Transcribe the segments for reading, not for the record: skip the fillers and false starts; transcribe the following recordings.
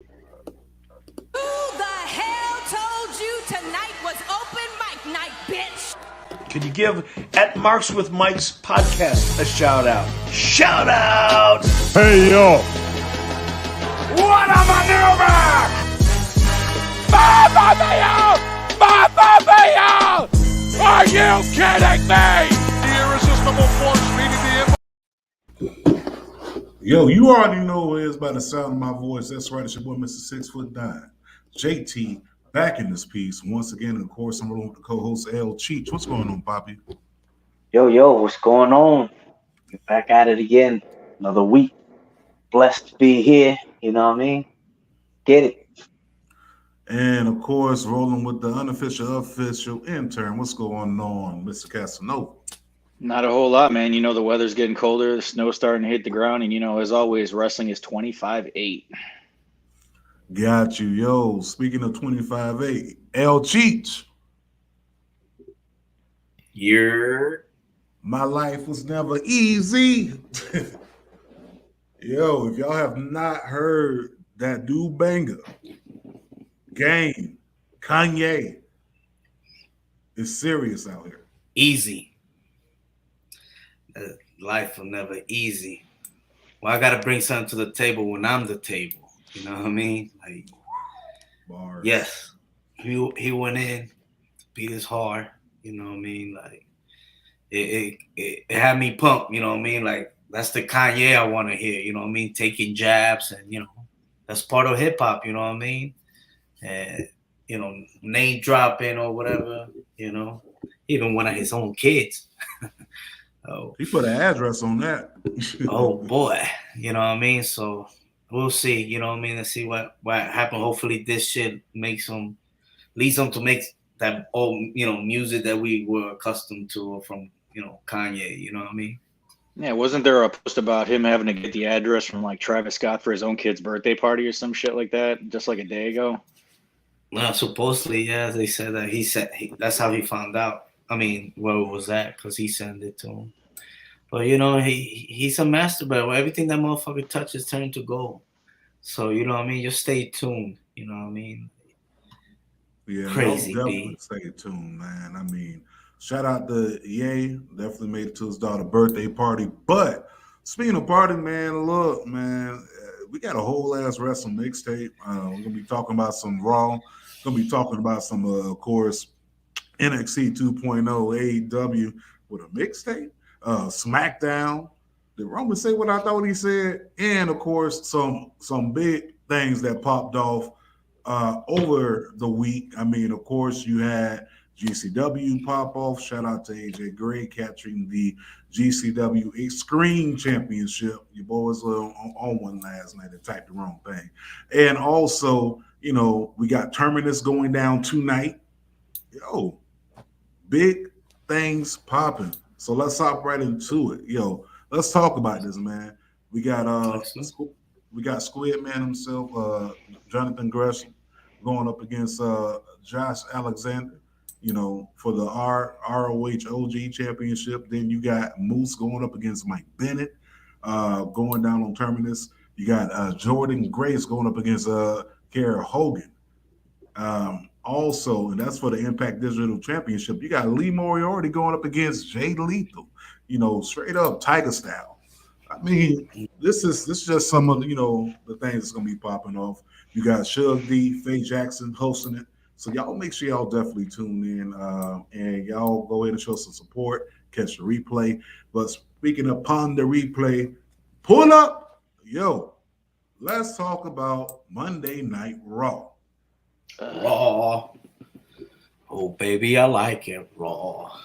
Who the hell told you tonight was open mic night, bitch? Can you give at Marks with Mike's podcast a shout out? Shout out! Hey yo! What a maneuver! Mamma mia! Mamma mia! Are you kidding me? The irresistible force meeting the Yo, you already know who it is by the sound of my voice. That's right, it's your boy, Mr. 6'9", JT, back in this piece once again. And of course, I'm rolling with the co-host L Cheech. What's going on, Poppy? Yo, what's going on? We're back at it again. Another week. Blessed to be here. You know what I mean? Get it. And of course, rolling with the unofficial, official intern. What's going on, Mr. Casanova? Not a whole lot, man. You know, the weather's getting colder, the snow's starting to hit the ground, and, you know, as always, wrestling is 25-8. Got you. Yo, speaking of 25-8, L Cheech. My life was never easy. Yo, if y'all have not heard that dude banger, Game, Kanye, is serious out here. Easy. Life will never easy. Well, I gotta bring something to the table when I'm the table. You know what I mean? Like, Bars. yes, he went in, beat his hard. You know what I mean? Like, it had me pumped. You know what I mean? Like, that's the Kanye I want to hear. You know what I mean? Taking jabs, and you know, that's part of hip hop. You know what I mean? And you know, name dropping or whatever. You know, even one of his own kids. Oh, he put an address on that. Oh boy, you know what I mean? So we'll see, you know what I mean? Let's see what happened. Hopefully this shit leads them to make that old, you know, music that we were accustomed to from, you know, Kanye, you know what I mean? Yeah, wasn't there a post about him having to get the address from like Travis Scott for his own kid's birthday party or some shit like that, just like a day ago? Supposedly, yeah, they said that that's how he found out. I mean, where was that? Because he sent it to him. But, you know, he's a master, but everything that motherfucker touches turns to gold. So, you know what I mean? Just stay tuned. You know what I mean? Yeah, crazy, definitely stay tuned, man. I mean, shout out to Ye. Definitely made it to his daughter's birthday party. But speaking of party, man, look, man, we got a whole ass wrestling mixtape. We're going to be talking about some Raw. Going to be talking about some, of course, NXT 2.0 AEW with a mixtape. SmackDown. Did Roman say what I thought he said? And of course, some big things that popped off over the week. I mean, of course, you had GCW pop off. Shout out to AJ Gray capturing the GCW Extreme Championship. Your boys were on one last night and typed the wrong thing. And also, you know, we got Terminus going down tonight. Yo, big things popping. So let's hop right into it. Yo, let's talk about this, man. We got Squid Man himself, Jonathan Gresham, going up against Josh Alexander, you know, for the ROH OG championship. Then you got Moose going up against Mike Bennett, going down on Terminus. You got Jordan Grace going up against Kara Hogan. Also, and that's for the Impact Digital Championship, you got Lee Moriarty going up against Jay Lethal, you know, straight up Tiger style. I mean, this is just some of the, you know, the things that's gonna be popping off. You got Shug D, Faye Jackson hosting it. So y'all make sure y'all definitely tune in and y'all go ahead and show some support, catch the replay. But speaking upon the replay, pull up, yo, let's talk about Monday Night Raw. Raw. Oh, baby, I like it raw.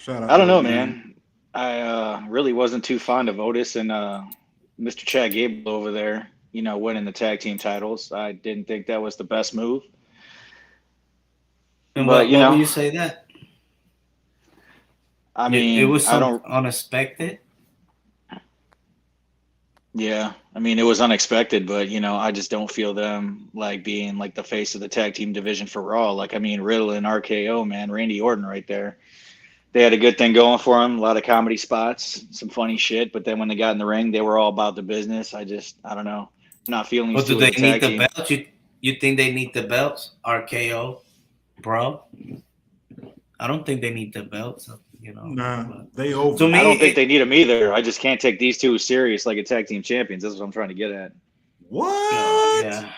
I don't know, man. I really wasn't too fond of Otis and Mr. Chad Gable over there, you know, winning the tag team titles. I didn't think that was the best move. And but, why do you say that? I mean, it was unexpected. Yeah, I mean, it was unexpected, but, you know, I just don't feel them, like, being, like, the face of the tag team division for Raw. Like, I mean, Riddle and RKO, man, Randy Orton right there. They had a good thing going for them, a lot of comedy spots, some funny shit, but then when they got in the ring, they were all about the business. I don't know. not feeling But these do two they as a need tag the team. belts? You think they need the belts? RKO, bro. I don't think they need the belts. You know, Nah, but they over. to me, I don't think they need them either. I just can't take these two serious like a tag team champions. That's what I'm trying to get at. What? yeah.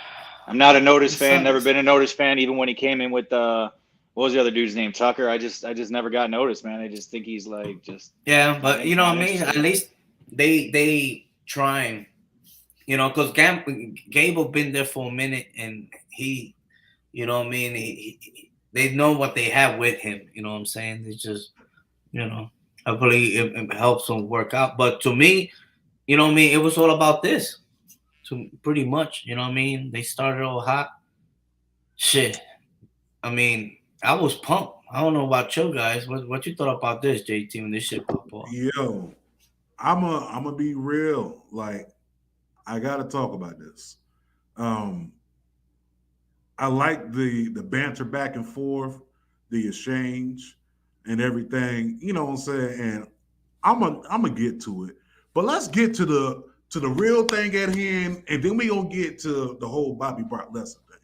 I'm not a Notice It's fan. Never something. been a Notice fan. Even when he came in with what was the other dude's name? Tucker. I just never got noticed, man. I just think he's like just Yeah, not, but you know not what I mean. At interested. least they trying. You know, because Gable been there for a minute, and he, you know what I mean. They know what they have with him. You know what I'm saying? It's just, you know, hopefully it helps them work out. But to me, you know what I mean. It was all about this. To pretty much, you know what I mean. They started all hot. Shit. I mean, I was pumped. I don't know about you guys. What you thought about this, JT, when this shit pop off? Yo, I'm a be real. Like, I gotta talk about this. I like the banter back and forth, the exchange, and everything. You know what I'm saying? And I'm gonna get to it. But let's get to the real thing at hand, and then we gonna get to the whole Bobby Brock Lesnar thing.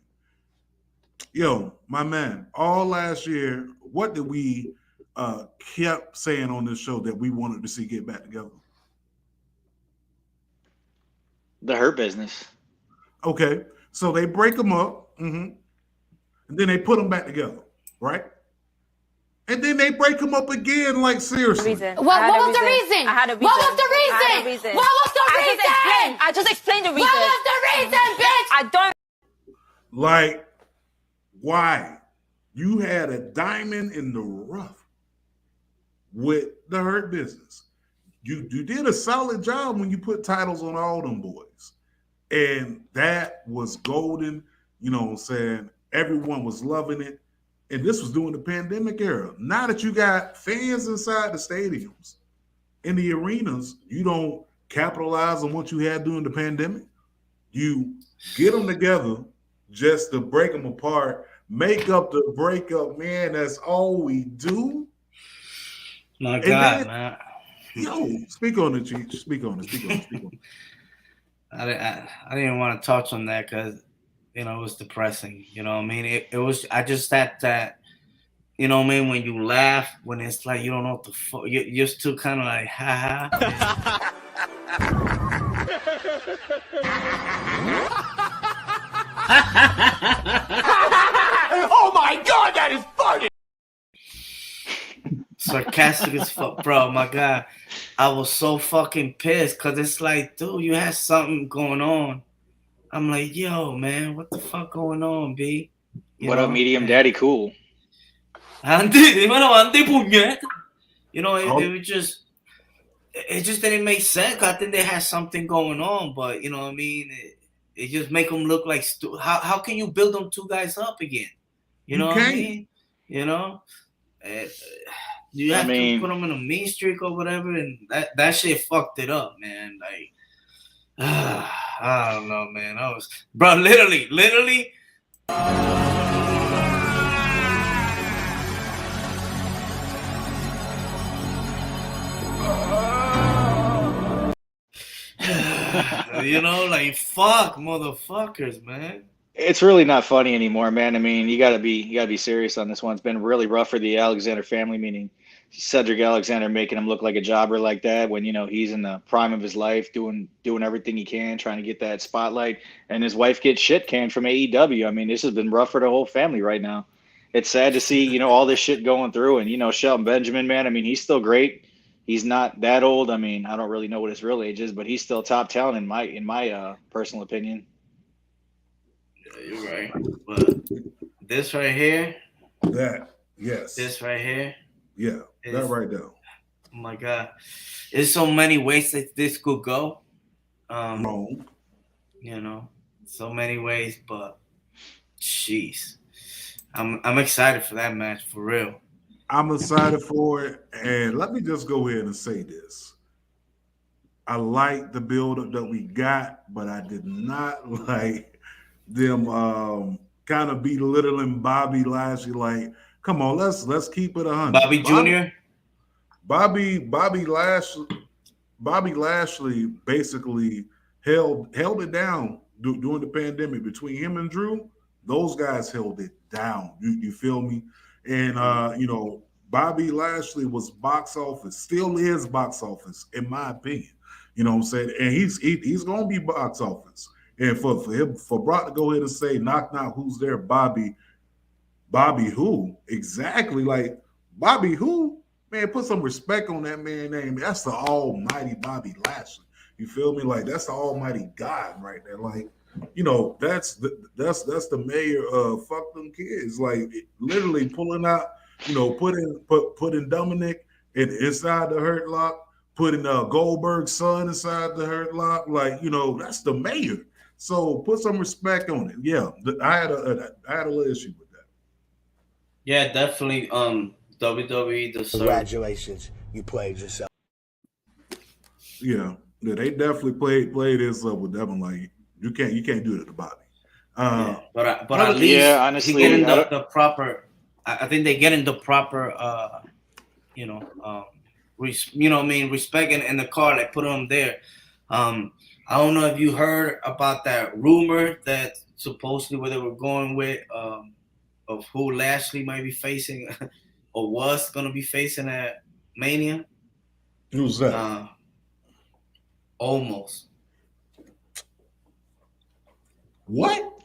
Yo, my man, all last year, what did we kept saying on this show that we wanted to see get back together? The Hurt Business. Okay, so they break them up, and then they put them back together, right? And then they break them up again, like seriously. What was the reason? I had a reason. What was the reason? I had a reason. What was the reason? I just explained the reason. What was the reason, bitch? I don't. Like, why? You had a diamond in the rough with the Hurt Business. You did a solid job when you put titles on all them boys. And that was golden. You know what I'm saying? Everyone was loving it. And this was during the pandemic era. Now that you got fans inside the stadiums, in the arenas, you don't capitalize on what you had during the pandemic. You get them together just to break them apart, make up the breakup, man. That's all we do. My God, man. Yo, speak on it, Cheech. Speak on it. I didn't want to touch on that because, you know, it was depressing. You know what I mean? It was, I just that, you know what I mean? When you laugh, when it's like, you don't know what the fuck, you're still kind of like, ha ha. Oh my God, that is funny! Sarcastic as fuck, bro. My God, I was so fucking pissed because it's like, dude, you had something going on. I'm like, yo, man, what the fuck going on, B? What up, Medium Daddy Cool? Andy, puñeta. You know, it just didn't make sense. I think they had something going on, but you know what I mean? It just make them look like how can you build them two guys up again? You know what I mean? You know? You have to put them in a mean streak or whatever, and that shit fucked it up, man. Like, I don't know, man. Bro, literally. You know, like, fuck, motherfuckers, man. It's really not funny anymore, man. I mean, you gotta be serious on this one. It's been really rough for the Alexander family, meaning Cedric Alexander making him look like a jobber like that when, you know, he's in the prime of his life, doing everything he can, trying to get that spotlight, and his wife gets shit canned from AEW. I mean, this has been rough for the whole family right now. It's sad to see, you know, all this shit going through, and, you know, Shelton Benjamin, man, I mean, he's still great. He's not that old. I mean, I don't really know what his real age is, but he's still top talent in my personal opinion. Yeah, you're right. But this right here. Yes. This right here. Yeah, that right there. Oh my God. There's so many ways that this could go. Wrong. You know, so many ways, but jeez. I'm excited for that match, for real. I'm excited for it. And let me just go ahead and say this. I like the build-up that we got, but I did not like them kind of belittling Bobby Lashley. Like, come on, let's keep it 100. Bobby Jr. Bobby Lashley basically held it down during the pandemic between him and Drew, those guys held it down. You feel me? And Bobby Lashley was box office, still is box office, in my opinion. You know what I'm saying? And he's gonna be box office. And for Brock to go ahead and say, knock, who's there, Bobby who? Exactly. Like, Bobby who? Man, put some respect on that man's name. That's the almighty Bobby Lashley. You feel me? Like, that's the almighty God right there. Like, that's the mayor of fuck them kids. Like, literally pulling out, putting Dominic inside the Hurt Lock, putting Goldberg's son inside the Hurt Lock. Like, that's the mayor. So put some respect on it. Yeah, I had a little issue with that. Yeah, definitely. WWE deserves. Congratulations, you played yourself. Yeah, they definitely played this up with Devin. Like, you can't do that to Bobby. But at least honestly, he getting the proper. I think they getting the proper. Respect in the car. They put him there. I don't know if you heard about that rumor that supposedly where they were going with of who Lashley might be facing or was going to be facing at Mania. Who's that? Almost. What?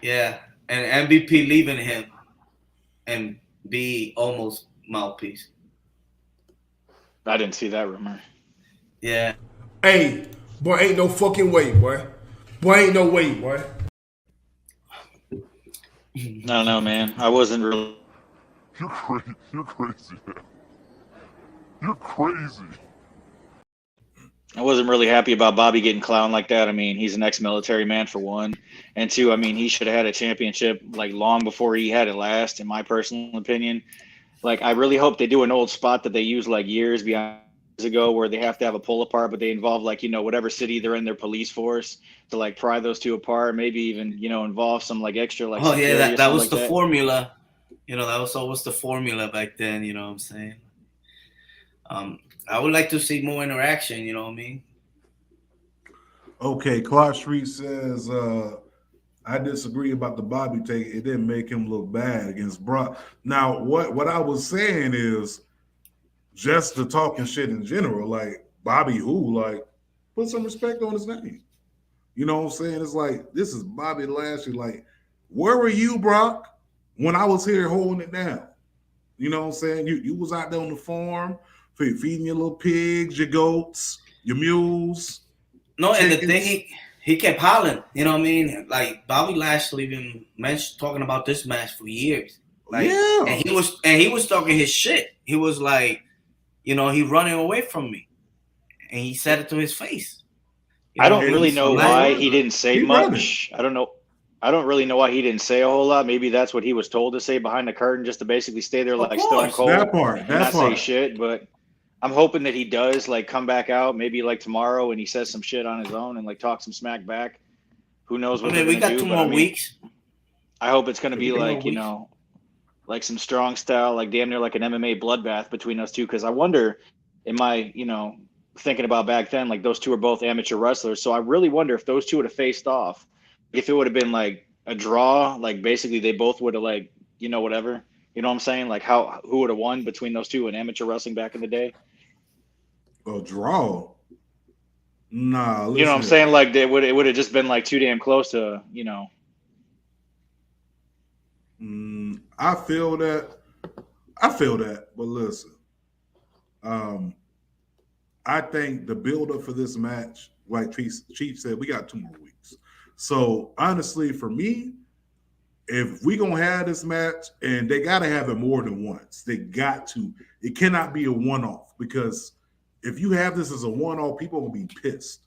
Yeah, and MVP leaving him and be almost mouthpiece. I didn't see that rumor. Yeah. Hey, boy, ain't no fucking way, boy. Boy, ain't no way, boy. No, man. I wasn't really. You're crazy. You're crazy, man. You're crazy. I wasn't really happy about Bobby getting clowned like that. I mean, he's an ex-military man for one, and two, I mean, he should have had a championship like long before he had it last, in my personal opinion. Like, I really hope they do an old spot that they used like years ago where they have to have a pull apart, but they involve like, whatever city they're in, their police force to like pry those two apart, maybe even, involve some like extra like. Oh yeah, that was like the formula. That was always the formula back then, you know what I'm saying? I would like to see more interaction, you know what I mean? Okay, Clark Street says, I disagree about the Bobby take. It didn't make him look bad against Brock. Now, what I was saying is just the talking shit in general, like Bobby who, like, put some respect on his name. You know what I'm saying? It's like, this is Bobby Lashley. Like, where were you, Brock, when I was here holding it down? You know what I'm saying? You was out there on the farm feeding your little pigs, your goats, your mules. No, chickens. And the thing he kept hollering, you know what I mean? Like, Bobby Lashley been talking about this match for years. Like, yeah. And he was talking his shit. He was like, he running away from me. And he said it to his face. I don't really know why he didn't say much. I don't really know why he didn't say a whole lot. Maybe that's what he was told to say behind the curtain, just to basically stay there like Stone Cold and not say shit. But I'm hoping that he does like come back out maybe like tomorrow and he says some shit on his own and like talk some smack back. Who knows what they're we gonna got do, 2 more weeks. I hope it's gonna be like, like some strong style, like damn near like an MMA bloodbath between those two. Because I wonder, am I, thinking about back then, like those two are both amateur wrestlers. So I really wonder if those two would have faced off, if it would have been like a draw, like basically they both would have like, whatever. You know what I'm saying? Like who would have won between those two in amateur wrestling back in the day? A draw? Nah. You know what I'm saying? Like it would have just been like too damn close to, I feel that. But listen, I think the build-up for this match, like Chief said, we got 2 more weeks. So honestly, for me, if we gonna have this match, and they gotta have it more than once, they got to. It cannot be a one-off, because if you have this as a one-off, people will be pissed,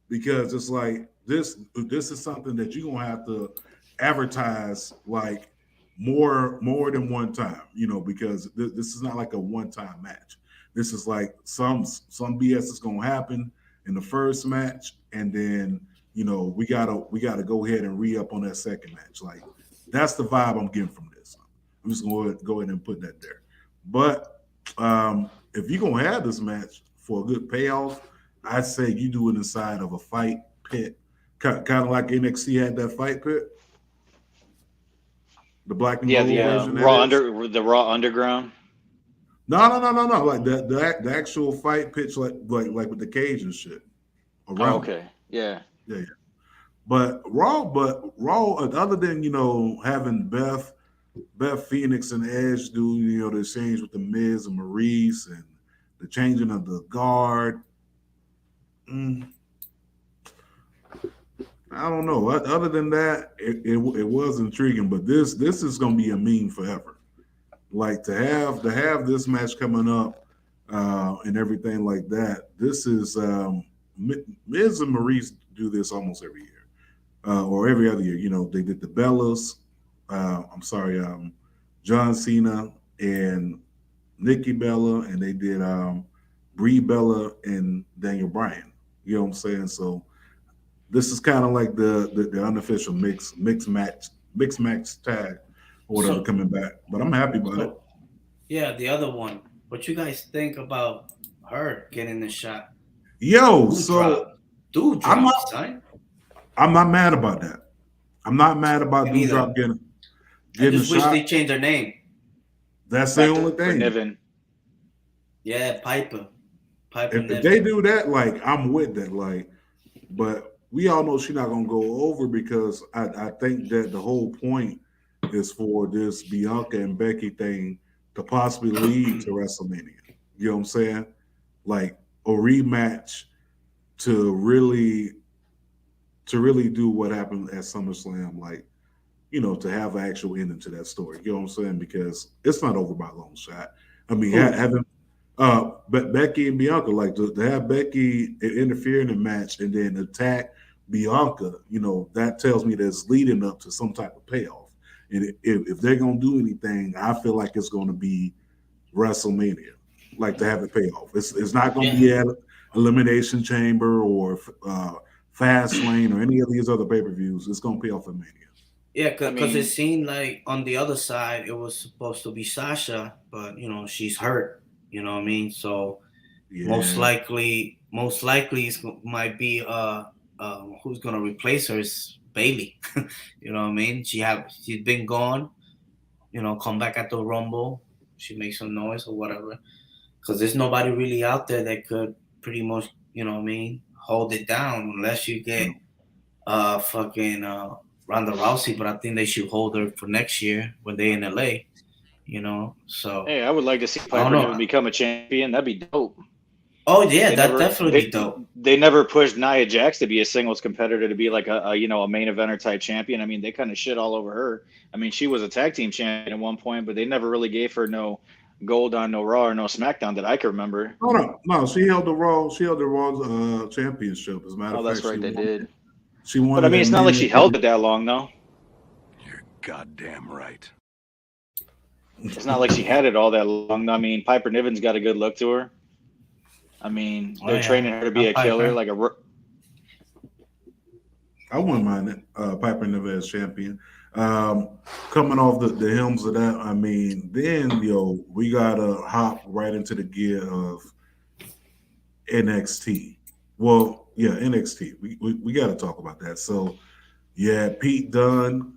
because it's like this is something that you're gonna have to advertise like more than one time, because this is not like a one-time match. This is like some BS is gonna happen in the first match, and then we gotta go ahead and re-up on that second match. Like, that's the vibe I'm getting from this. I'm just gonna go ahead and put that there. But if you're gonna have this match for a good payoff, I'd say you do it inside of a fight pit kind of like NXT had that fight pit, the black and Yeah, gold version. the Raw Underground. No. Like the actual fight pitch, like with the cage and shit around. Oh, okay. Yeah. Yeah. But Raw, other than having Beth Phoenix and Edge do the exchange with the Miz and Maurice and the changing of the guard. I don't know. Other than that, it was intriguing. But this is going to be a meme forever. Like to have this match coming up and everything like that. This is Miz and Maurice do this almost every year or every other year. They did the Bellas. John Cena and Nikki Bella, and they did Brie Bella and Daniel Bryan. You know what I'm saying? So this is kind of like the unofficial mix match tag or whatever coming back. But I'm happy about it. Yeah, the other one. What you guys think about her getting the shot? Yo, Dude, I'm not mad about that. I'm not mad about Doudrop getting I just a wish shot. they changed their name. That's the only thing. Niven. Yeah, Piper. If they do that, like I'm with that. Like, but we all know she's not gonna go over because I think that the whole point is for this Bianca and Becky thing to possibly lead to WrestleMania. You know what I'm saying? Like a rematch to really do what happened at SummerSlam, like, to have an actual ending to that story. You know what I'm saying? Because it's not over by a long shot. I mean, having Becky and Bianca, like to have Becky interfere in the match and then attack Bianca, that tells me that it's leading up to some type of payoff. And if they're gonna do anything, I feel like it's gonna be WrestleMania, like to have it pay off. It's not gonna be at Elimination Chamber or Fastlane or any of these other pay-per-views. It's gonna pay off at Mania. Yeah, because it seemed like on the other side it was supposed to be Sasha, but she's hurt. You know what I mean? So most likely it might be who's gonna replace her is Bailey. You know what I mean? She's been gone. Come back at the Rumble. She makes some noise or whatever. Because there's nobody really out there that could pretty much, hold it down unless you get fucking Ronda Rousey. But I think they should hold her for next year when they're in LA. So hey, I would like to see Piper become a champion. That'd be dope. Oh yeah, that'd definitely be dope. They never pushed Nia Jax to be a singles competitor, to be like a main eventer type champion. I mean, they kind of shit all over her. I mean, she was a tag team champion at one point, but they never really gave her no gold on no Raw or no SmackDown that I can remember. No, she held the Raw championship. As a matter of fact, that's right, they did. She won. But I mean, it's not like she held it that long, though. You're goddamn right. It's not like she had it all that long. I mean, Piper Niven's got a good look to her. I mean, they're training her to be a killer, like a. I wouldn't mind it. Piper Niven as champion. Coming off the helms of that, I mean, then we gotta hop right into the gear of NXT. Well, yeah, NXT. We got to talk about that. So, yeah, Pete Dunne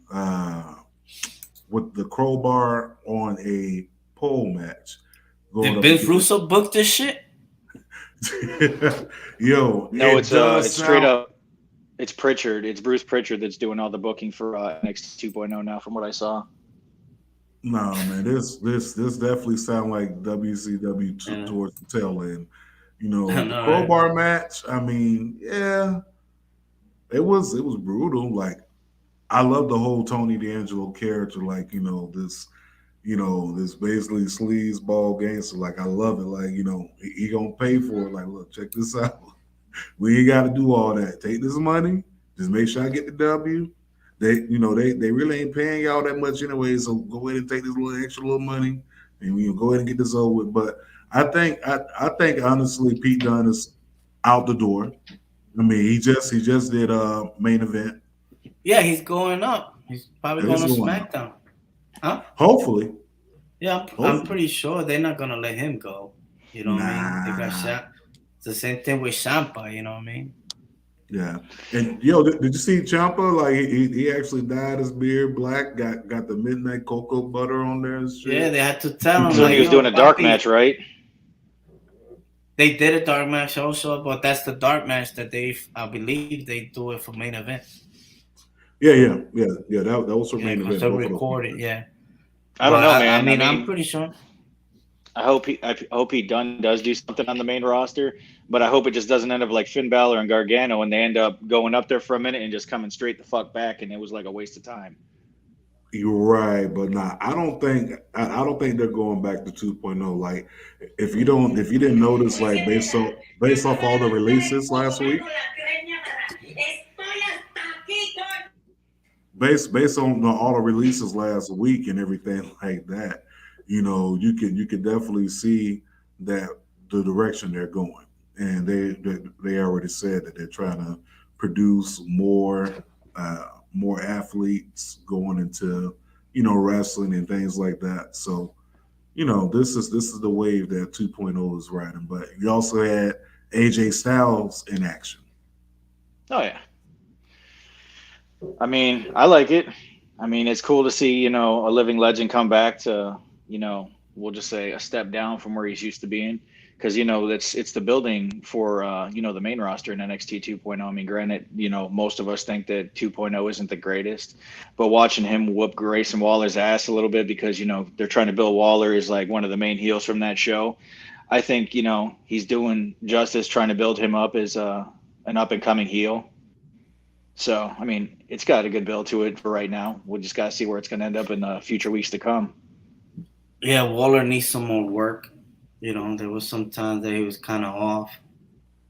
with the crowbar on a pole match. Did Vince Russo book this shit? No, it's straight up. It's Pritchard. It's Bruce Pritchard that's doing all the booking for NXT 2.0 now, from what I saw. No, man, this definitely sounds like WCW towards the tail end. The crowbar match. I mean, yeah, it was brutal. Like, I love the whole Tony D'Angelo character. Like, this basically sleazeball gangster. Like, I love it. Like, he gonna pay for it. Like, look, check this out. We ain't got to do all that. Take this money. Just make sure I get the W. They really ain't paying y'all that much anyway. So go ahead and take this extra money, and we go ahead and get this over with. But I think honestly, Pete Dunne is out the door. I mean, he just did a main event. Yeah, he's going up. He's probably going to SmackDown. Huh? Hopefully. Yeah, I'm pretty sure they're not gonna let him go. You know what I mean? They got shot. It's the same thing with Ciampa. You know what I mean? Yeah, and yo, did you see Ciampa? Like he actually dyed his beard black. Got the midnight cocoa butter on there and shit. Yeah, they had to tell him. So Like, he was doing a dark match, right? They did a dark match also, but that's the dark match that I believe they do it for main event. Yeah. That was for main event. They recorded. Yeah, I don't know, man. I mean, I'm pretty sure. I hope he does do something on the main roster, but I hope it just doesn't end up like Finn Balor and Gargano, and they end up going up there for a minute and just coming straight the fuck back, and it was like a waste of time. You're right, but nah, I don't think they're going back to 2.0. Like, if you didn't notice, like based off all the releases last week, based on all the releases last week and everything like that, you know, you can definitely see that the direction they're going, and they already said that they're trying to produce more athletes going into, you know, wrestling and things like that. So, you know, this is the wave that 2.0 is riding. But you also had AJ Styles in action. Oh yeah. I mean, I like it. I mean, it's cool to see, you know, a living legend come back to, you know, we'll just say a step down from where he's used to being. Because, you know, it's the building for, you know, the main roster in NXT 2.0. I mean, granted, you know, most of us think that 2.0 isn't the greatest. But watching him whoop Grayson Waller's ass a little bit because, you know, they're trying to build Waller as like one of the main heels from that show. I think, you know, he's doing justice trying to build him up as an up-and-coming heel. So, I mean, it's got a good build to it for right now. We'll just got to see where it's going to end up in the future weeks to come. Yeah, Waller needs some more work. You know, there was some times that he was kind of off.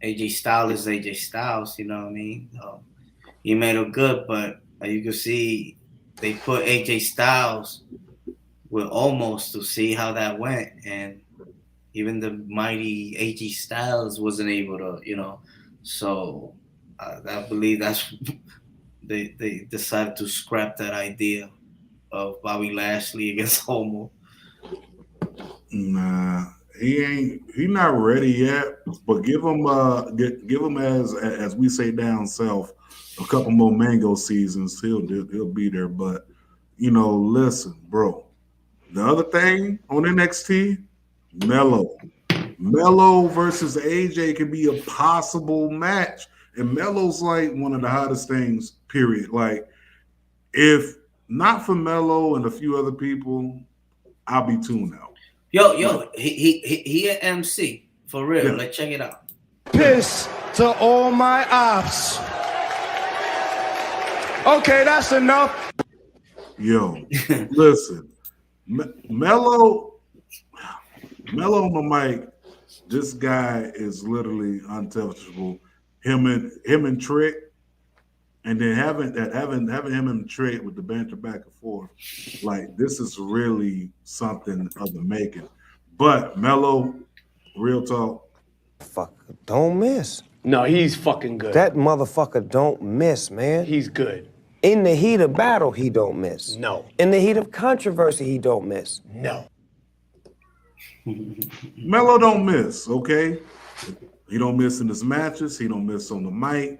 AJ Styles is AJ Styles, you know what I mean? He made it good, but you can see they put AJ Styles with Almost to see how that went. And even the mighty AJ Styles wasn't able to, you know. So I believe that's they decided to scrap that idea of Bobby Lashley against Homo. Nah, he not ready yet. But give him as we say down south, a couple more mango seasons. He'll be there. But you know, listen, bro. The other thing on NXT, Melo versus AJ could be a possible match. And Melo's like one of the hottest things, period. Like, if not for Melo and a few other people, I'll be tuned out. Yo, he an MC for real. Yeah. Like, check it out. Piss to all my ops. Okay, that's enough. Yo, listen, Melo on the mic. This guy is literally untouchable. Him and Trick, and then having him and Trick with the banter back and forth, like, this is really something of the making. But Melo, real talk, fucker don't miss. No, he's fucking good. That motherfucker don't miss, man. He's good. In the heat of battle, he don't miss. No. In the heat of controversy, he don't miss. No. Melo don't miss, okay? He don't miss in his matches. He don't miss on the mic.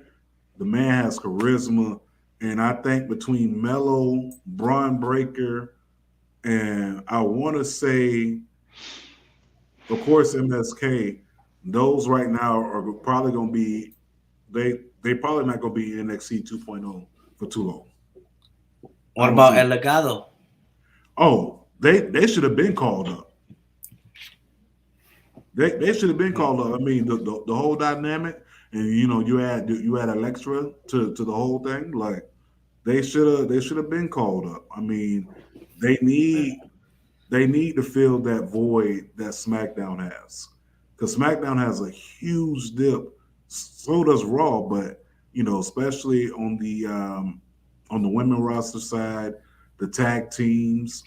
The man has charisma. And I think between Melo, Braun Breaker, and I want to say, of course, MSK, those right now are probably going to be, they probably not going to be NXT 2.0 for too long. What about El Legado? Oh, they should have been called up. They should have been called up. I mean, the whole dynamic, and you know, you add Electra to the whole thing. Like, they should have been called up. I mean, they need to fill that void that SmackDown has, because SmackDown has a huge dip. So does Raw, but you know, especially on the women roster side, the tag teams,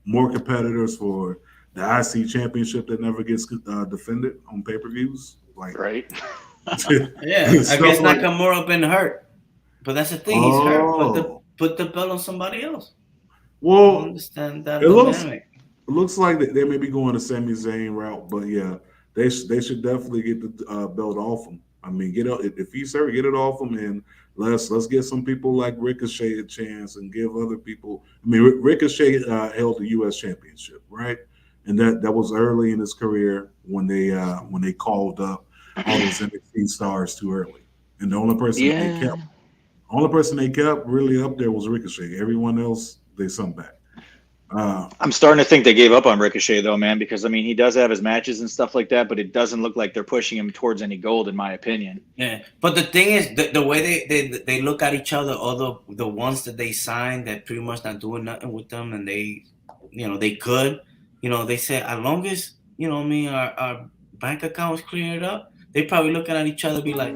more competitors for the IC championship that never gets defended on pay-per-views. Like, right. Yeah, I guess Nakamura been hurt, but that's the thing. He's hurt. Put the belt on somebody else. Well, I understand that. It looks like that they may be going the Sami Zayn route, but yeah, they should definitely get the belt off him. I mean, if he's hurt, get it off him, and let's get some people like Ricochet a chance, and give other people. I mean, Ricochet held the U.S. Championship, right? And that was early in his career when they called up all those NXT stars too early, and the only person they kept really up there was Ricochet. Everyone else they sent back. I'm starting to think they gave up on Ricochet though, man, because I mean he does have his matches and stuff like that, but it doesn't look like they're pushing him towards any gold, in my opinion. Yeah, but the thing is, the way they look at each other, all the ones that they signed that pretty much not doing nothing with them, and they could, they say as long as our bank account is cleared up, they probably looking at each other, be like,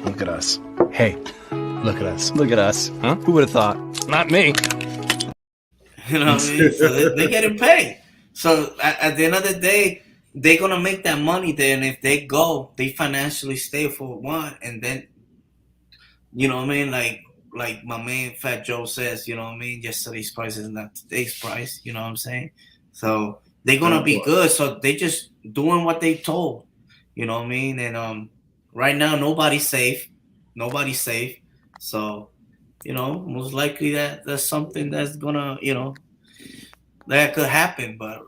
look at us. Hey, look at us. Look at us. Huh? Who would have thought? Not me. You know what I mean? So they getting paid. So at the end of the day, they're gonna make that money there, and if they go, they financially stay for one, and then you know what I mean, like my man Fat Joe says, you know what I mean, yesterday's price is not today's price, you know what I'm saying? So they're gonna be good. So they just doing what they told, you know what I mean? And right now nobody's safe. So most likely that's something that's gonna, that could happen. But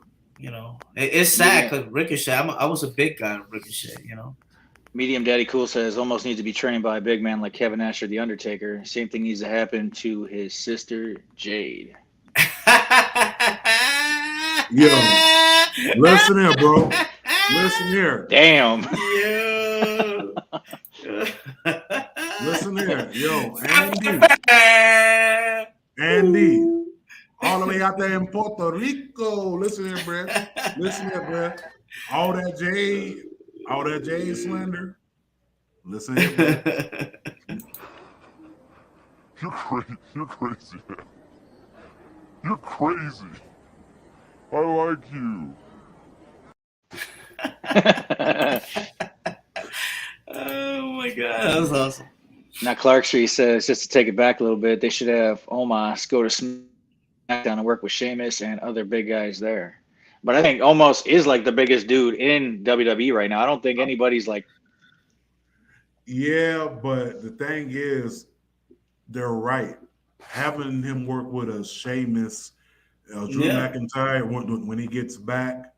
it's sad because Ricochet, I was a big guy on Ricochet, Medium Daddy Cool says almost needs to be trained by a big man like Kevin Nash or The Undertaker. Same thing needs to happen to his sister Jade. Yo, listen here, bro. Listen here. Damn. Yeah. Listen here. Yo, Andy. All the way out there in Puerto Rico. Listen here, bro. All that Jade slander. Listen here, bro. You're crazy. You're crazy. I like you. Oh my god, that was awesome. Now Clark Street says, just to take it back a little bit, they should have Omos go to SmackDown and work with Sheamus and other big guys there. But I think Omos is like the biggest dude in WWE right now. I don't think anybody's like. Yeah, but the thing is, they're right. Having him work with a Sheamus, Drew McIntyre when he gets back,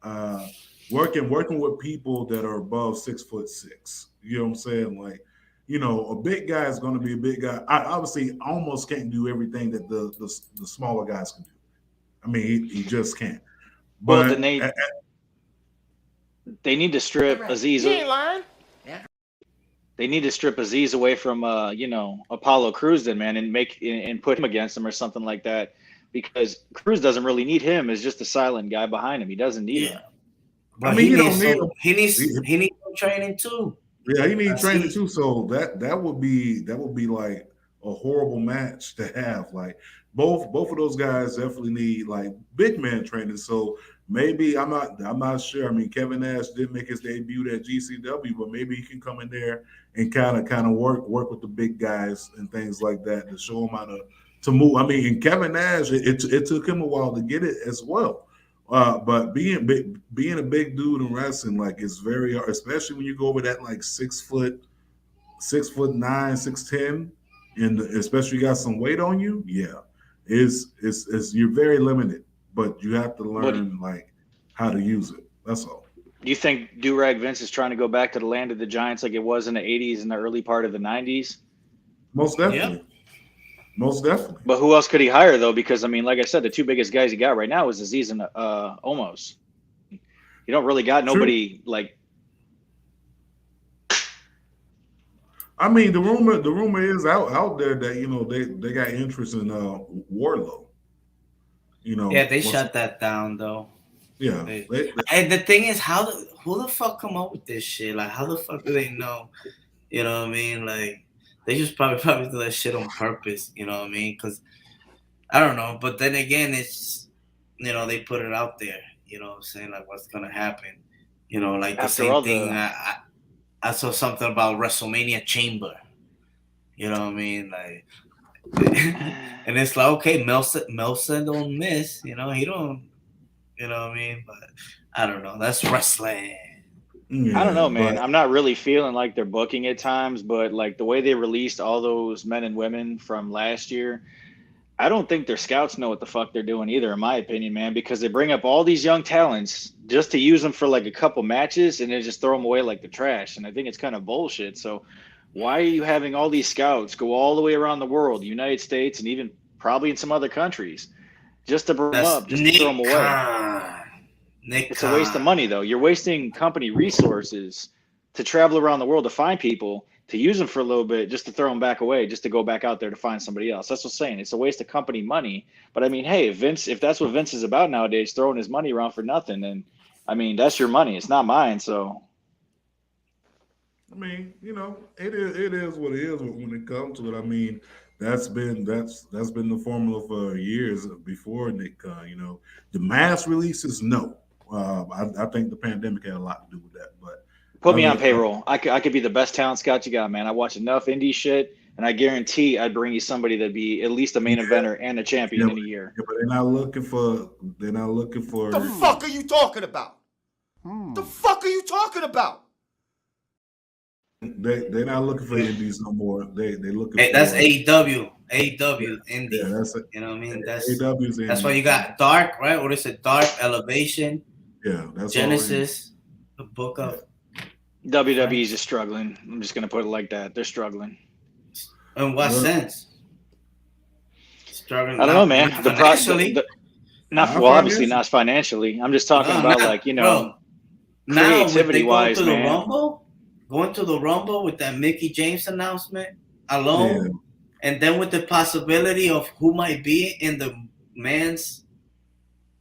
working with people that are above 6'6". You know what I'm saying? Like, a big guy is going to be a big guy. I obviously almost can't do everything that the smaller guys can do. I mean, he just can't. But well, then they need to strip Aziz. You ain't lying. They need to strip Aziz away from Apollo Crews, then, man, and put him against him or something like that, because Crews doesn't really need him. It's just a silent guy behind him. He doesn't need him. But he needs some training too. Yeah, he needs training too. So that would be like a horrible match to have. Like both of those guys definitely need like big man training. So maybe I'm not sure. I mean, Kevin Nash did make his debut at GCW, but maybe he can come in there and kind of work with the big guys and things like that to show him how to move. I mean, and Kevin Nash, it took him a while to get it as well. But being a big dude in wrestling, like, it's very hard, especially when you go over that like 6'9", 6'10", and especially you got some weight on you. Yeah, it's you're very limited, but you have to learn like how to use it. That's all. Do you think Durag Vince is trying to go back to the land of the giants like it was in the 80s and the early part of the 90s? Most definitely. Yep. Most definitely. But who else could he hire, though? Because, I mean, like I said, the two biggest guys he got right now is Aziz and Omos. You don't really got nobody like. I mean, the rumor is out there that they got interest in Wardlow. Yeah, they shut that down though. Yeah. And the thing is, who the fuck come up with this shit? Like, how the fuck do they know? You know what I mean? Like, they just probably do that shit on purpose. You know what I mean? Because I don't know. But then again, it's they put it out there. You know what I'm saying? Like, what's gonna happen? Like the same thing. I saw something about WrestleMania Chamber. You know what I mean? Like, and it's like, okay, Melson don't miss. He don't. You know what I mean? But I don't know. That's wrestling. I don't know, man. but I'm not really feeling like they're booking at times, but like the way they released all those men and women from last year, I don't think their scouts know what the fuck they're doing either, in my opinion, man, because they bring up all these young talents just to use them for like a couple matches and then just throw them away like the trash. And I think it's kind of bullshit. So why are you having all these scouts go all the way around the world, the United States, and even probably in some other countries, just to bring them up, just to throw them away? It's a waste of money, though. You're wasting company resources to travel around the world to find people, to use them for a little bit, just to throw them back away, just to go back out there to find somebody else. That's what I'm saying. It's a waste of company money. But I mean, hey, if that's what Vince is about nowadays, throwing his money around for nothing, then I mean, that's your money. It's not mine. So I mean, it is what it is when it comes to it. I mean, that's been the formula for years before Nick Khan. The mass releases, no. I think the pandemic had a lot to do with that. But put me on payroll. I could be the best talent scout you got, man. I watch enough indie shit, and I guarantee I'd bring you somebody that'd be at least a main eventer and a champion in a year. Yeah, but they're not looking for. The fuck are you talking about? The fuck are you talking about? They're not looking for indies no more. They looking. Hey, for, that's AEW. AEW indie. Yeah, that's it. You know what I mean? That's why you got Dark, right? What is it? Dark Elevation. Yeah, that's Genesis. The book of WWE's just struggling. I'm just gonna put it like that. They're struggling. In what sense? Struggling. I don't know, man. Financially. Obviously not financially. I'm just talking about creativity wise, man. Going to the Rumble with that Mickey James announcement alone, and then with the possibility of who might be in the men's,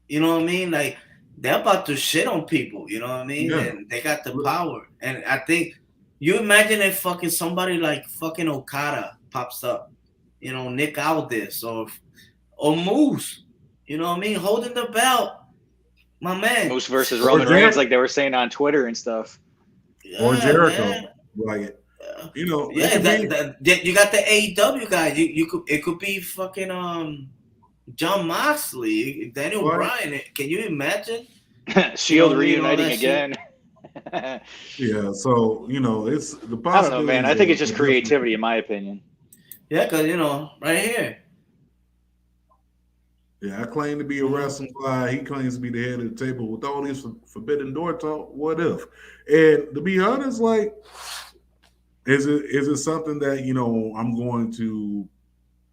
you know what I mean? Like, they're about to shit on people, you know what I mean? Yeah. And they got the power. And I think, you imagine if fucking somebody like fucking Okada pops up, Nick Aldis or Moose, you know what I mean? Holding the belt, my man. Moose versus Roman Reigns, like they were saying on Twitter and stuff. Or Jericho, man. Like you got the AEW guy. It could be fucking John Moxley, Daniel Bryan. Can you imagine? Shield reuniting again. Yeah, so it's the possibility. I don't know, man. I think it's just creativity, in my opinion. Yeah, because right here. Yeah, I claim to be a wrestling guy. He claims to be the head of the table. With all this forbidden door talk, what if? And to be honest, like, is it something that I'm going to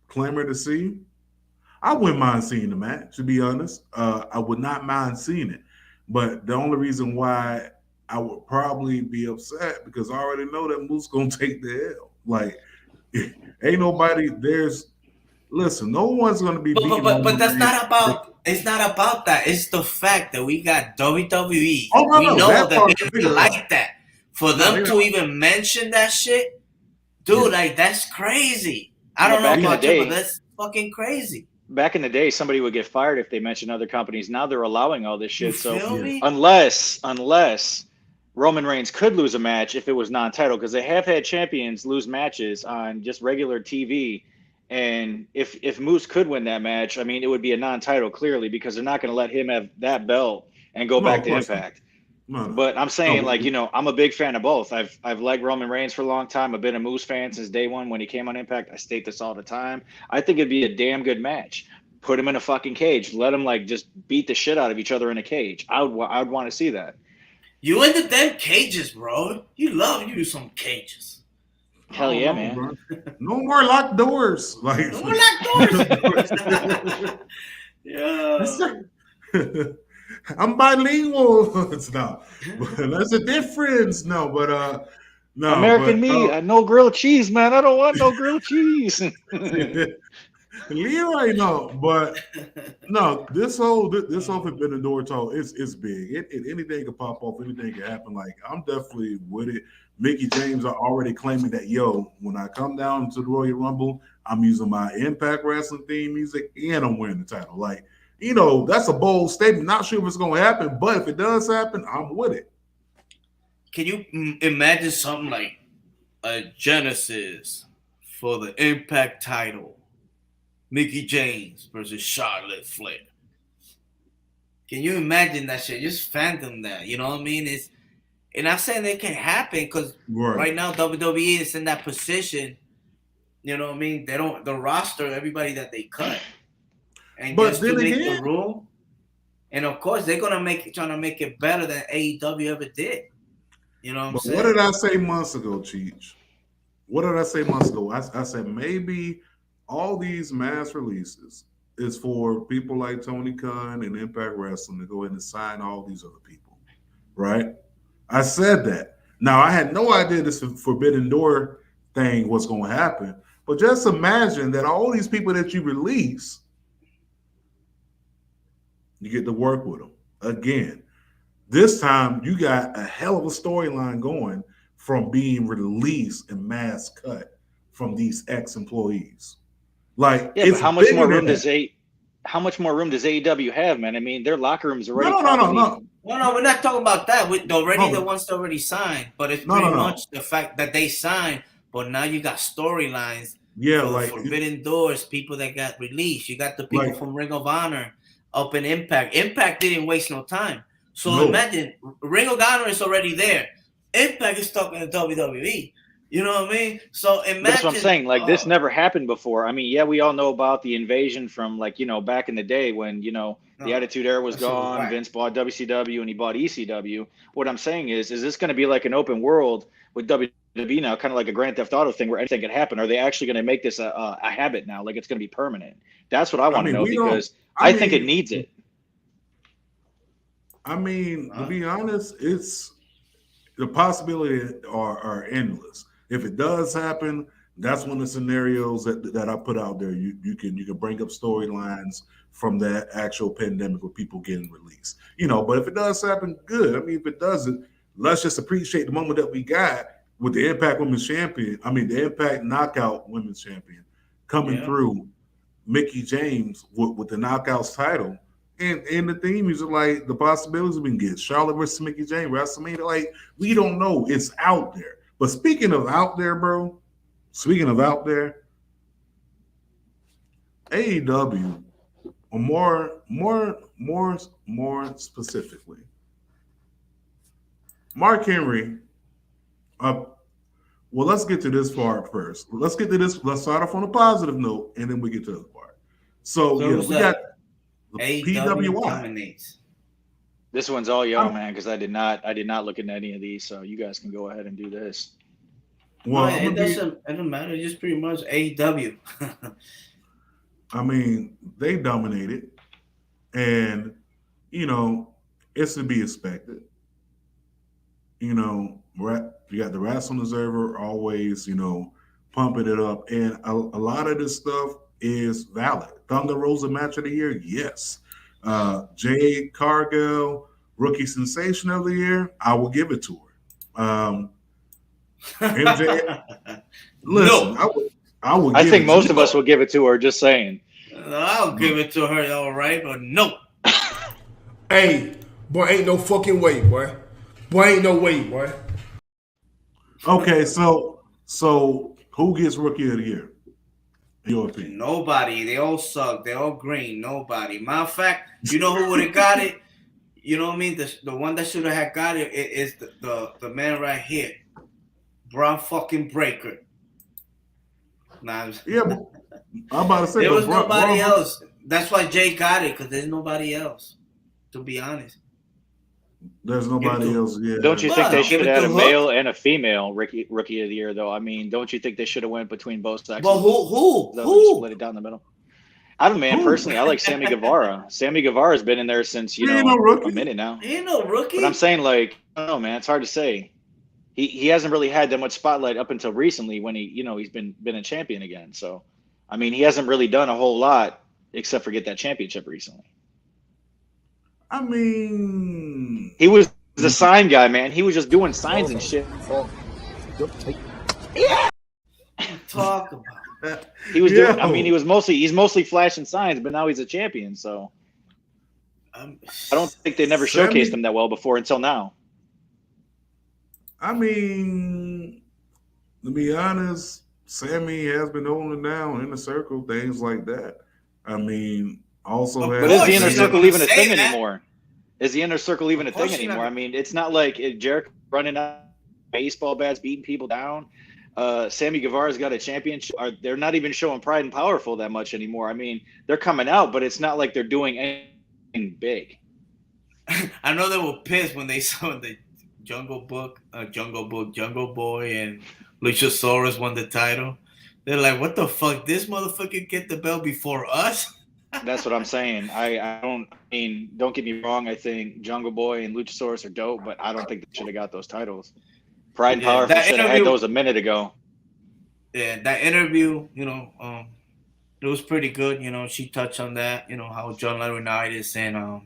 clamor to see? I wouldn't mind seeing the match. To be honest, I would not mind seeing it. But the only reason why I would probably be upset because I already know that Moose gonna take the L. Like, ain't nobody. Listen, no one's gonna be. But that's not about. It's not about that. It's the fact that we got WWE. Oh, no, we know that they like that. For them to even mention that shit, dude, like that's crazy. I don't know about you, but that's fucking crazy. Back in the day, somebody would get fired if they mentioned other companies. Now they're allowing all this shit. You feel me? Unless Roman Reigns could lose a match if it was non-title, because they have had champions lose matches on just regular TV. And if Moose could win that match, I mean, it would be a non-title clearly, because they're not going to let him have that belt and go back to Impact. No. But I'm saying, I'm a big fan of both. I've liked Roman Reigns for a long time. I've been a Moose fan since day one when he came on Impact. I state this all the time. I think it'd be a damn good match. Put him in a fucking cage. Let them just beat the shit out of each other in a cage. I would want to see that. You in the damn cages, bro. You love you some cages. Hell yeah, man. Bro. No more locked doors. Like, no more locked doors. Yeah. I'm bilingual. It's not. But that's a difference. No, but no. American meat. No grilled cheese, man. I don't want no grilled cheese. Leroy, no, but no. This whole forbidden door talk is big. Anything can pop off. Anything can happen. Like, I'm definitely with it. Mickey James are already claiming that, when I come down to the Royal Rumble, I'm using my Impact Wrestling theme music and I'm winning the title. Like, that's a bold statement. Not sure if it's going to happen, but if it does happen, I'm with it. Can you imagine something like a Genesis for the Impact title? Mickey James versus Charlotte Flair. Can you imagine that shit? Just phantom that. You know what I mean? And not saying it can happen because right now WWE is in that position. You know what I mean? They don't the roster everybody that they cut, and But just then to make again, the room. And of course, they're gonna trying to make it better than AEW ever did. You know what I'm saying? What did I say months ago, Cheech? What did I say months ago? I said maybe all these mass releases is for people like Tony Khan and Impact Wrestling to go ahead and sign all these other people, right? I said that. Now, I had no idea this Forbidden Door thing was going to happen, but just imagine that all these people that you release, you get to work with them again. This time, you got a hell of a storyline going from being released and mass cut from these ex-employees. Like, yeah, but how much more room does AEW have, man? I mean, their locker rooms already. No, we're not talking about that. The ones already signed, but it's pretty much the fact that they signed. But now you got storylines. Yeah, for like Forbidden Doors, people that got released. You got the people from Ring of Honor up in Impact. Impact didn't waste no time. So imagine Ring of Honor is already there. Impact is talking to WWE. You know what I mean? So imagine. That's what I'm saying. Like this never happened before. I mean, yeah, we all know about the invasion from back in the day when the Attitude Era was gone. Vince bought WCW and he bought ECW. What I'm saying is this going to be like an open world with WWE now, kind of like a Grand Theft Auto thing where anything can happen? Are they actually going to make this a habit now? Like it's going to be permanent? That's what I want to know because I think it needs it. I mean, to be honest, it's the possibilities are endless. If it does happen, that's one of the scenarios that I put out there. You can bring up storylines from that actual pandemic with people getting released. But if it does happen, good. I mean, if it doesn't, let's just appreciate the moment that we got with the Impact Women's Champion. I mean, the Impact Knockout Women's Champion coming through, Mickie James with the Knockouts title. And the theme is like the possibilities we can get. Charlotte versus Mickie James, WrestleMania. Like, we don't know. It's out there. But speaking of out there, bro, AEW, or more specifically, Mark Henry. Well, let's get to this part first. Let's get to this. Let's start off on a positive note, and then we get to the other part. So we got AEW dominates. This one's all y'all, man, because I did not look into any of these, so you guys can go ahead and do this. Well, it doesn't matter. It's just pretty much AEW. I mean, they dominated, and it's to be expected. You got the Wrestling Observer always, pumping it up, and a lot of this stuff is valid. Thunder Rosa Match of the Year, yes. Jade Cargill, Rookie Sensation of the Year, I will give it to her. MJ, listen, no. I think most of us will give it to her. Just saying. I'll give it to her, all right, but no. Hey, boy, ain't no fucking way, boy. Boy, ain't no way, boy. Okay, so who gets Rookie of the Year? In your opinion? Nobody. They all suck. They all green. Nobody. Matter of fact, you know who would have got it? You know what I mean? The one that should have got it is the man right here. Braun fucking Breaker. Nah, yeah, but I'm about to say there was nobody else. That's why Jay got it, because there's nobody else. To be honest, there's nobody else. Yeah. Don't you think they should have had a male and a female rookie of the year, though? I mean, don't you think they should have went between both sexes? Well, who split it down the middle? I don't know, man. Personally, I like Sammy Guevara. Sammy Guevara's been in there since a minute now. He ain't no rookie. But I'm saying, like, I don't know, man. It's hard to say. He hasn't really had that much spotlight up until recently when he's been a champion again. So, I mean, he hasn't really done a whole lot except for get that championship recently. I mean, he was the sign guy, man. He was just doing signs and shit. Yeah. Talk about that. He was doing. I mean, he's mostly flashing signs, but now he's a champion. So, I don't think they never showcased him that well before until now. I mean, to be honest, Sammy has been holding down in the circle, things like that. I mean, also but is the inner circle even a thing anymore? Is the inner circle even a thing course you're anymore? not- I mean, it's not like Jericho running out baseball bats, beating people down. Sammy Guevara's got a championship. They're not even showing Pride and Powerful that much anymore. I mean, they're coming out, but it's not like they're doing anything big. I know they were pissed when they saw the Jungle Boy, and Luchasaurus won the title. They're like, "What the fuck? This motherfucker get the belt before us?" That's what I'm saying. Don't get me wrong. I think Jungle Boy and Luchasaurus are dope, but I don't think they should have got those titles. Pride and Powerful should have had those a minute ago. Yeah, that interview, it was pretty good. She touched on that. How John Laurinaitis and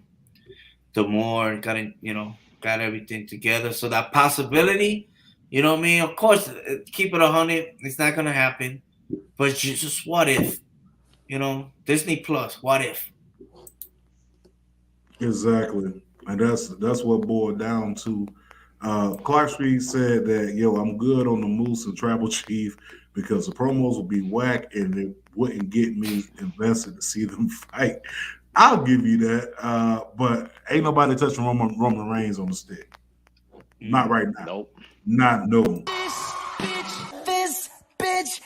D'Amore got everything together. So that possibility, of course, keep it 100. It's not gonna happen. But just what if? Disney Plus, what if? Exactly. And that's what boiled down to. Clark Street said that, I'm good on the Moose and Tribal Chief because the promos will be whack and it wouldn't get me invested to see them fight. I'll give you that. But ain't nobody touching Roman Reigns on the stick. Not right now. Nope. Not no. This bitch.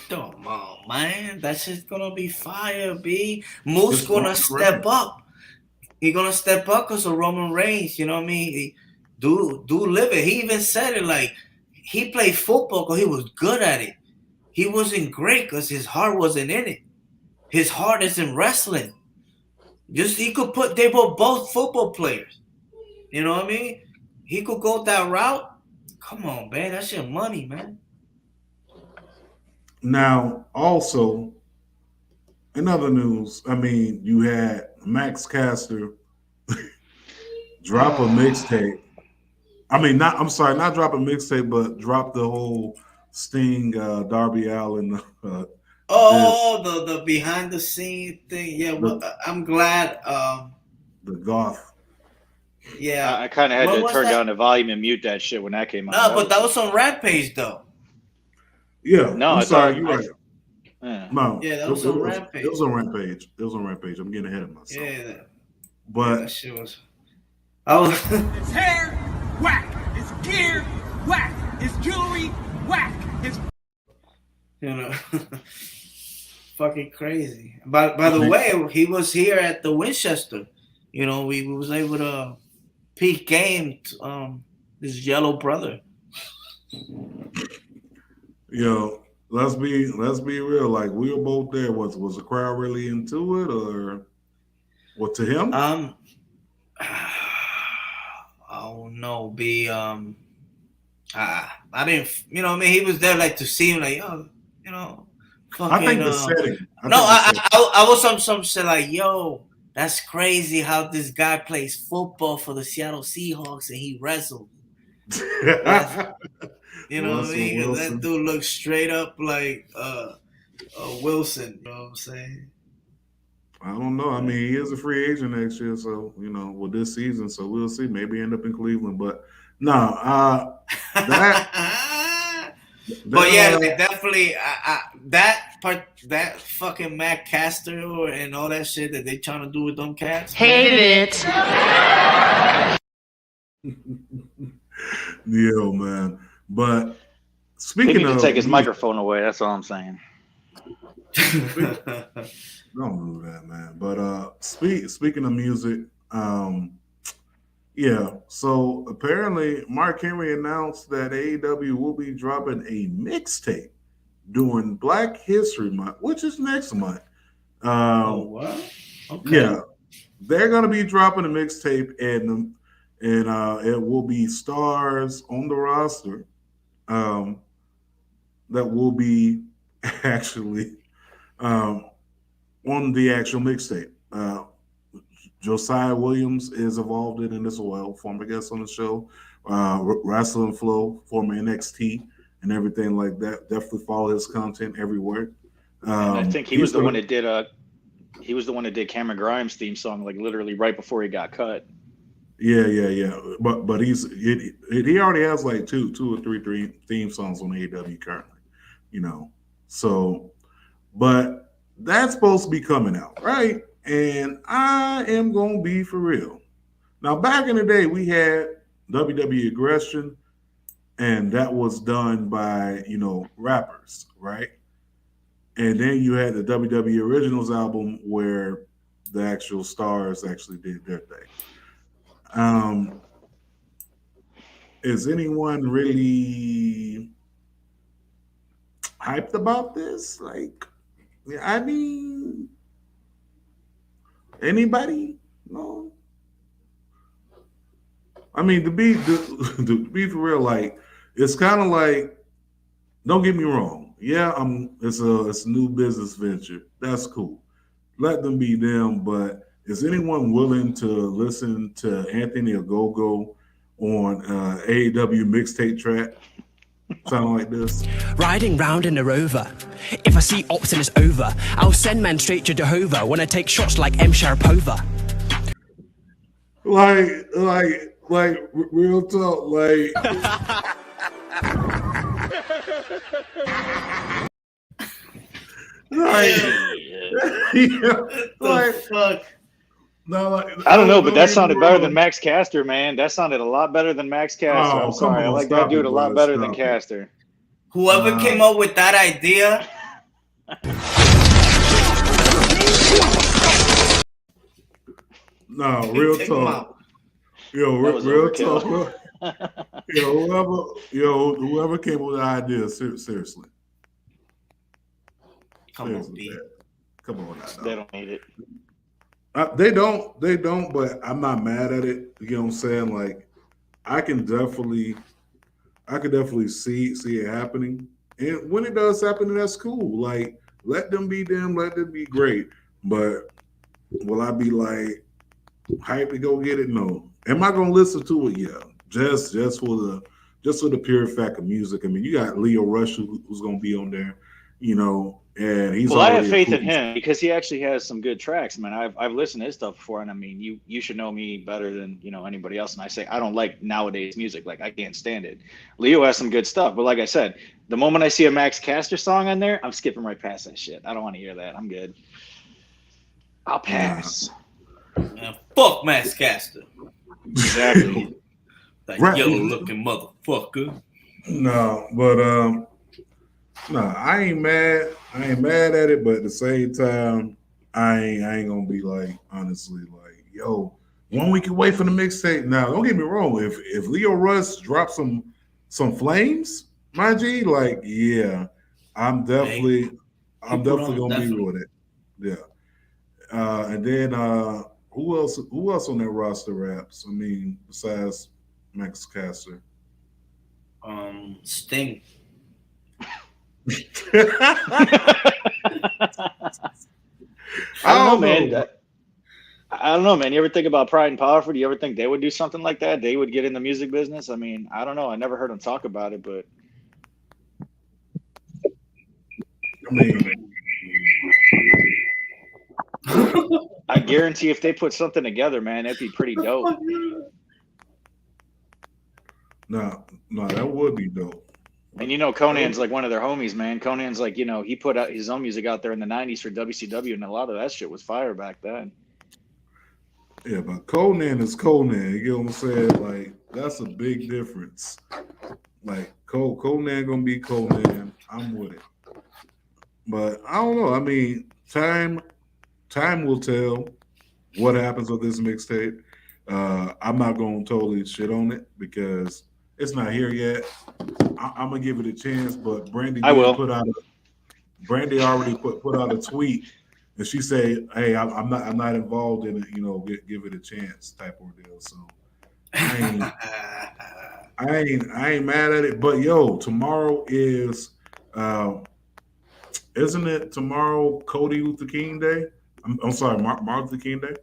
Come on, man. That shit's gonna be fire, B. Moose gonna step up. He gonna step up because of Roman Reigns. You know what I mean? Do live it. He even said it like he played football because he was good at it. He wasn't great because his heart wasn't in it. His heart is in wrestling. They were both football players. You know what I mean? He could go that route. Come on, man. That's your money, man. Now, also, in other news, you had Max Caster drop a mixtape. Not drop a mixtape, but drop the whole Sting, Darby Allin. The behind the scene thing. Yeah, I'm glad. The goth. Yeah, I kind of had to turn down the volume and mute that shit when that came out. No, but that was on Rampage though. Yeah, no, I'm sorry, you're right. No, yeah, that was on Rampage. It was on Rampage. I'm getting ahead of myself. Yeah, but that shit was. It's hair, whack. It's gear, whack. It's jewelry, whack. It's fucking crazy. By the way, he was here at the Winchester. We was able to peak game his yellow brother. Let's be real. Like, we were both there. Was the crowd really into it, or what to him? Oh no, I didn't. He was there like to see him, like, fucking, I think the setting. I was some shit like, yo, that's crazy how this guy plays football for the Seattle Seahawks and he wrestled. You know what I mean? Wilson. That dude looks straight up like Wilson. You know what I'm saying? I don't know. He is a free agent next year, so with this season, so we'll see. Maybe end up in Cleveland, but no. But yeah, definitely that part, that fucking Matt Caster and all that shit that they trying to do with them cats. Hated it. Yeah, man. But he speaking needs of, to take his microphone away. That's all I'm saying. Don't do that, man. But speaking of music, yeah. So apparently, Mark Henry announced that AEW will be dropping a mixtape during Black History Month, which is next month. What? Okay. Yeah, they're gonna be dropping a mixtape, and it will be stars on the roster that will be actually on the actual mixtape. Josiah Williams is involved in this as well, former guest on the show. Wrestling Flow, former NXT, and everything like that. Definitely follow his content everywhere. And I think he was the one that did he was the one that did Cameron Grimes' theme song, like literally right before he got cut. Yeah. But he already has like two or three theme songs on AEW currently, So, but that's supposed to be coming out, right? And I am gonna be for real. Now, back in the day, we had WWE Aggression, and that was done by, rappers, right? And then you had the WWE Originals album where the actual stars actually did their thing. Is anyone really hyped about this? Like, I mean, anybody? No. I mean, to be for real, like, it's kind of like, don't get me wrong. Yeah, it's a new business venture. That's cool. Let them be them. But is anyone willing to listen to Anthony Ogogo on AEW mixtape track? Sound like this? Riding round in a rover. If I see ops and it's over, I'll send men straight to Jehovah when I take shots like M. Sharapova. Like real talk, like. Fuck. No, I don't know, but that sounded better than Max Caster, man. That sounded a lot better than Max Caster. I'm sorry. I like that dude a lot better than Caster. Whoever came up with that idea. No, real talk. Yo, real talk. Whoever came up with the idea, seriously. Come on, B. Come on now. They don't need it. They don't, but I'm not mad at it. You know what I'm saying? Like, I could definitely see it happening. And when it does happen, that's cool. Like, let them be them, let them be great. But will I be like hyped to go get it? No. Am I gonna listen to it? Yeah. Just for the pure fact of music. I mean, you got Leo Rush who's gonna be on there, and he's. Well, I have faith in him because he actually has some good tracks. Man, I've listened to his stuff before, and I mean, you should know me better than anybody else. And I say I don't like nowadays music, like I can't stand it. Leo has some good stuff, but like I said, the moment I see a Max Caster song on there, I'm skipping right past that shit. I don't want to hear that. I'm good. I'll pass. Man, fuck Max Caster. Exactly. That Right. yellow-looking motherfucker. No, but I ain't mad. I ain't mad at it, but at the same time, I ain't gonna be like, honestly, like, yo, 1 week away from the mixtape. Now, don't get me wrong. If Leo Russ drops some flames, my G, like, yeah, I'm definitely gonna be with it. Yeah. And then who else on that roster raps? I mean, besides Max Caster. Sting. I don't know, man. I don't know, man. You ever think about Pride and Powerful? Do you ever think they would do something like that? They would get in the music business? I mean, I don't know. I never heard them talk about it, but I mean, I guarantee if they put something together, man, that'd be pretty dope. no, that would be dope. And Conan's like one of their homies, man. Conan's like, he put out his own music out there in the 90s for WCW, and a lot of that shit was fire back then. Yeah, but Conan is Conan. You get what I'm saying? Like, that's a big difference. Like, Conan gonna be Conan. I'm with it. But I don't know. I mean, time will tell what happens with this mixtape. I'm not gonna totally shit on it because it's not here yet. I'm gonna give it a chance, but Brandy already put out a tweet, and she said, "Hey, I'm not involved in it. Give it a chance," type of deal. So I ain't mad at it. But yo, tomorrow is, isn't it tomorrow Cody Luther King Day? I'm sorry, Martin Luther King Day.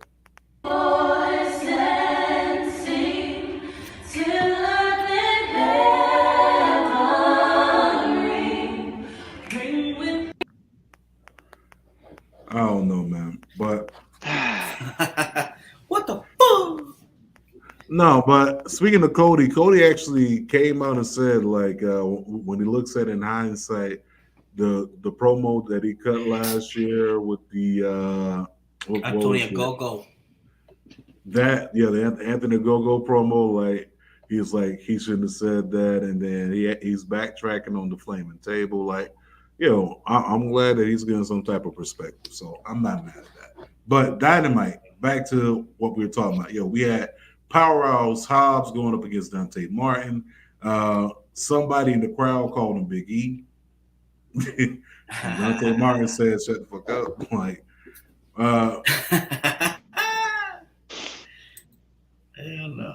I don't know, man, but what the fuck? No, but speaking of Cody actually came out and said, like, when he looks at it in hindsight, the promo that he cut last year with the Antonio Gogo. the Anthony Go promo, like he was like he shouldn't have said that, and then he's backtracking on the flaming table. Like, I'm glad that he's getting some type of perspective. So I'm not mad at that. But Dynamite, back to what we were talking about. We had Powerhouse Hobbs going up against Dante Martin. Somebody in the crowd called him Big E. Dante Martin said, "Shut the fuck up!" Like, hell no.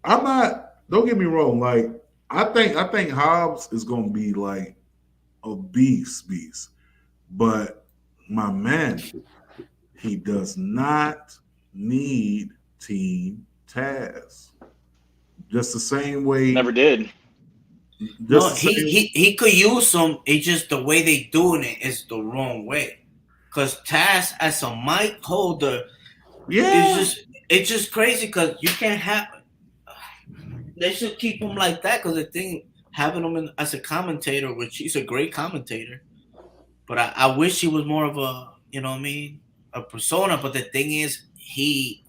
I'm not. Don't get me wrong. Like, I think Hobbs is gonna be like a beast, but my man, he does not need Team Taz. Just the same way. Never did. No, he could use some. It's just the way they doing it is the wrong way. Cause Taz as a mic holder, it's just crazy. Cause you can't have. They should keep him like that. Cause the thing having him as a commentator, which he's a great commentator, but I wish he was more of a, a persona. But the thing is, he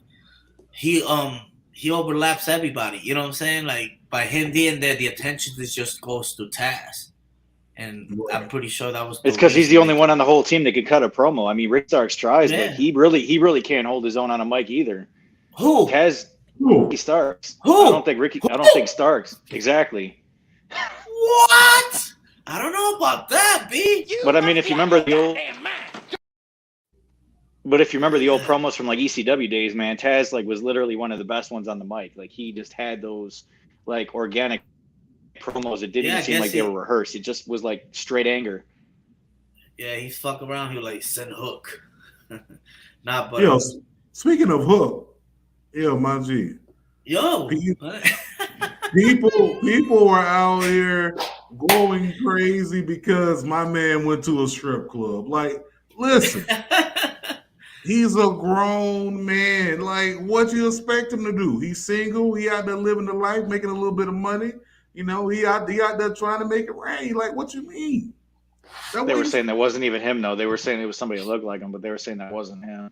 overlaps everybody. You know what I'm saying? Like by him being there, the attention just goes to Taz. And I'm pretty sure that was. It's because he's the only one on the whole team that could cut a promo. I mean, Rick Starks tries, but he really can't hold his own on a mic either. Who? Taz? Ricky Starks. Who? I don't think Starks. Exactly. What? I don't know about that, B. But I mean, if you remember the old. But if you remember the old promos from like ECW days, man, Taz like was literally one of the best ones on the mic. Like he just had those like organic promos. It didn't even seem like they were rehearsed. It just was like straight anger. Yeah, he's fuck around. He'll like send Hook. Nah, but speaking of Hook, my G. People are out here going crazy because my man went to a strip club. Like, listen. He's a grown man. Like, what you expect him to do? He's single. He out there living the life, making a little bit of money. He out there trying to make it rain. Like, what you mean? They were saying that wasn't even him, though. They were saying it was somebody that looked like him, but they were saying that wasn't him.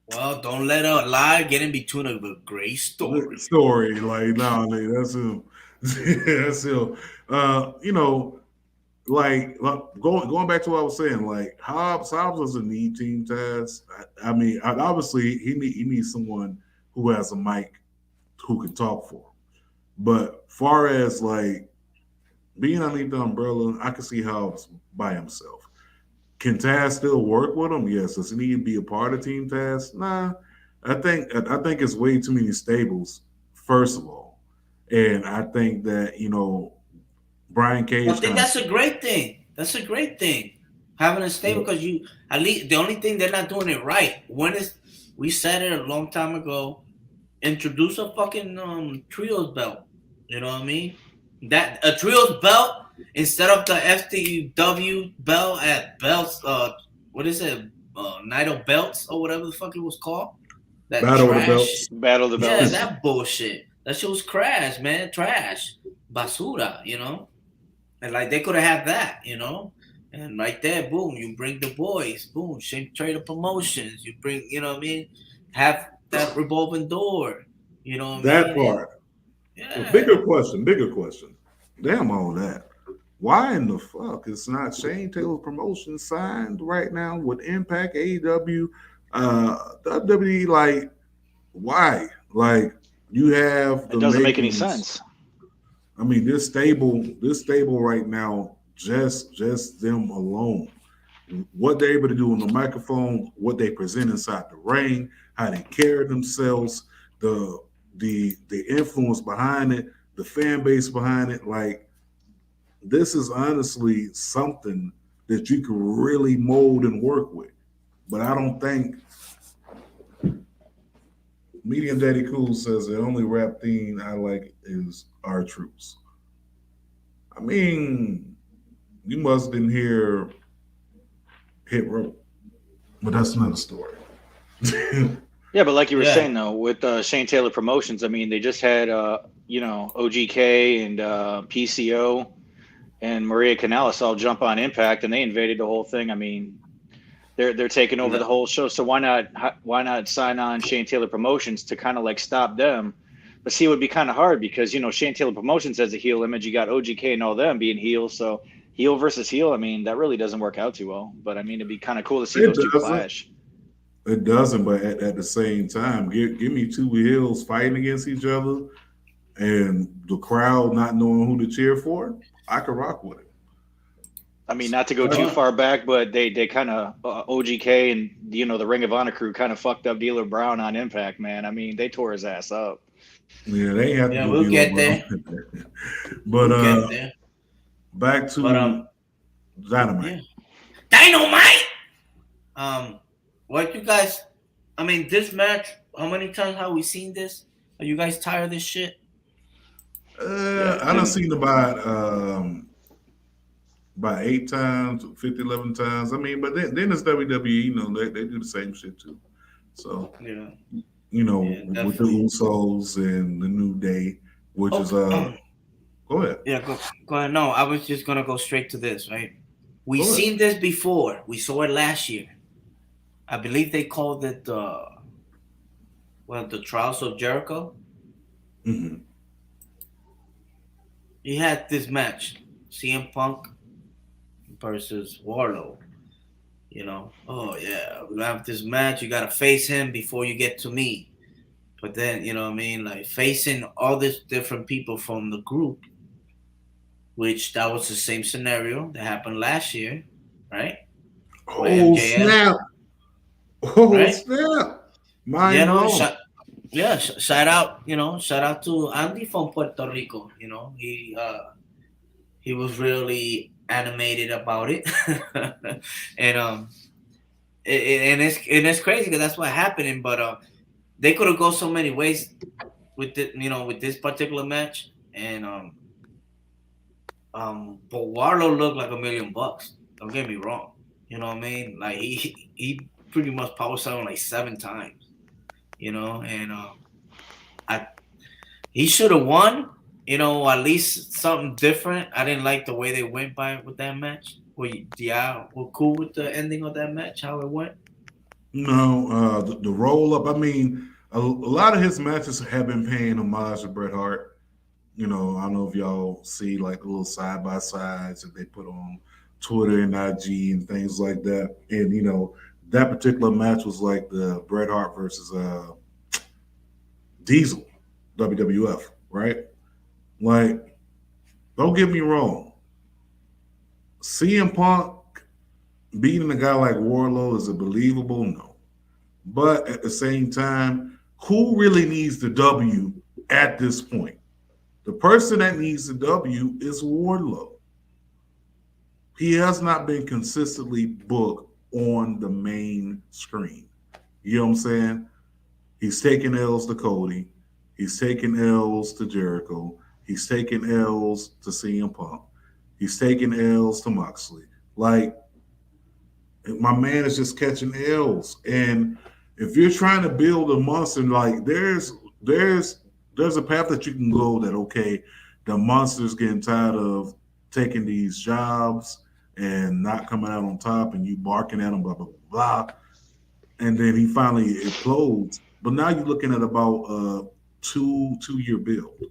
Well, don't let a lie get in between of a great story. Like, no, that's him. That's him. Like going back to what I was saying, like Hobbs doesn't need Team Taz. I mean, obviously he needs someone who has a mic who can talk for him. But far as like being underneath the umbrella, I can see Hobbs by himself. Can Taz still work with him? Yes. Does he need to be a part of Team Taz? Nah. I think it's way too many stables, first of all. And I think that, Brian Cage. I think that's a great thing. That's a great thing. Having a stable because at least the only thing they're not doing it right. We said it a long time ago. Introduce a fucking trios belt. You know what I mean? That a trios belt instead of the FTW belt at belts. What is it? Night of Belts or whatever the fuck it was called. That Battle trash. of the Belts. Battle of the Belts. Yeah, that bullshit. That shit was trash, man. Trash. Basura, And like they could have had that, And right there, boom, you bring the boys, boom, Shane Trader Promotions, you bring, have that revolving door, that part. Yeah. Bigger question. Damn all that. Why in the fuck is not Shane Taylor Promotions signed right now with Impact, AEW, WWE? Like, why? Like, you have the it doesn't make any sense. I mean, this stable right now, just them alone. What they're able to do on the microphone, what they present inside the ring, how they carry themselves, the influence behind it, the fan base behind it. Like, this is honestly something that you can really mold and work with. But I don't think Medium Daddy Cool says the only rap theme I like is R-Truths. I mean, you must didn't hear Hit Row, but that's another story. Yeah, but like you were saying though, with Shane Taylor Promotions, I mean, they just had OGK and PCO and Maria Kanellis all jump on Impact, and they invaded the whole thing. I mean, They're taking over the whole show. So why not sign on Shane Taylor Promotions to kind of like stop them? But see, it would be kind of hard because Shane Taylor Promotions has a heel image. You got OGK and all them being heels, so heel versus heel. I mean, that really doesn't work out too well. But I mean, it'd be kind of cool to see those two clash. It doesn't, but at the same time, give me two heels fighting against each other, and the crowd not knowing who to cheer for. I could rock with it. I mean, not to go too far back, but they kind of OGK and the Ring of Honor crew kind of fucked up D'Lo Brown on Impact, man. I mean, they tore his ass up. Yeah, they have to. Yeah, we'll get there. But back to Dynamite. Dynamite. What you guys? I mean, this match. How many times have we seen this? Are you guys tired of this shit? I done seen about 8 times, 50, 11 times. I mean, but then it's WWE, they do the same shit too. So, with the Usos and the New Day, which is go ahead. Yeah, go ahead. No, I was just gonna go straight to this, right? We've seen this before. We saw it last year. I believe they called it the Trials of Jericho. Mm-hmm. He had this match, CM Punk versus Warlow. Oh yeah, we have this match. You gotta face him before you get to me. But then, like facing all these different people from the group, which that was the same scenario that happened last year, right? Oh snap! Oh snap! Shout out to Andy from Puerto Rico. He was really animated about it, and it's crazy because that's what happened. But they could have gone so many ways with with this particular match, and but Warlow looked like $1 million. Don't get me wrong. You know what I mean? Like he pretty much power slammed like 7 times. And he should have won. At least something different. I didn't like the way they went by with that match. Were cool with the ending of that match? How it went? No, the roll up. I mean, a lot of his matches have been paying homage to Bret Hart. I don't know if y'all see like the little side by sides that they put on Twitter and IG and things like that. And that particular match was like the Bret Hart versus Diesel, WWF, right? Like, don't get me wrong. CM Punk beating a guy like Warlow, is it believable? No. But at the same time, who really needs the W at this point? The person that needs the W is Warlow. He has not been consistently booked on the main screen. You know what I'm saying? He's taking L's to Cody. He's taking L's to Jericho. He's taking L's to CM Punk. He's taking L's to Moxley. Like, my man is just catching L's. And if you're trying to build a monster, like there's a path that you can go that, okay, the monster's getting tired of taking these jobs and not coming out on top, and you barking at him, blah, blah, blah. And then he finally implodes. But now you're looking at about a two-year build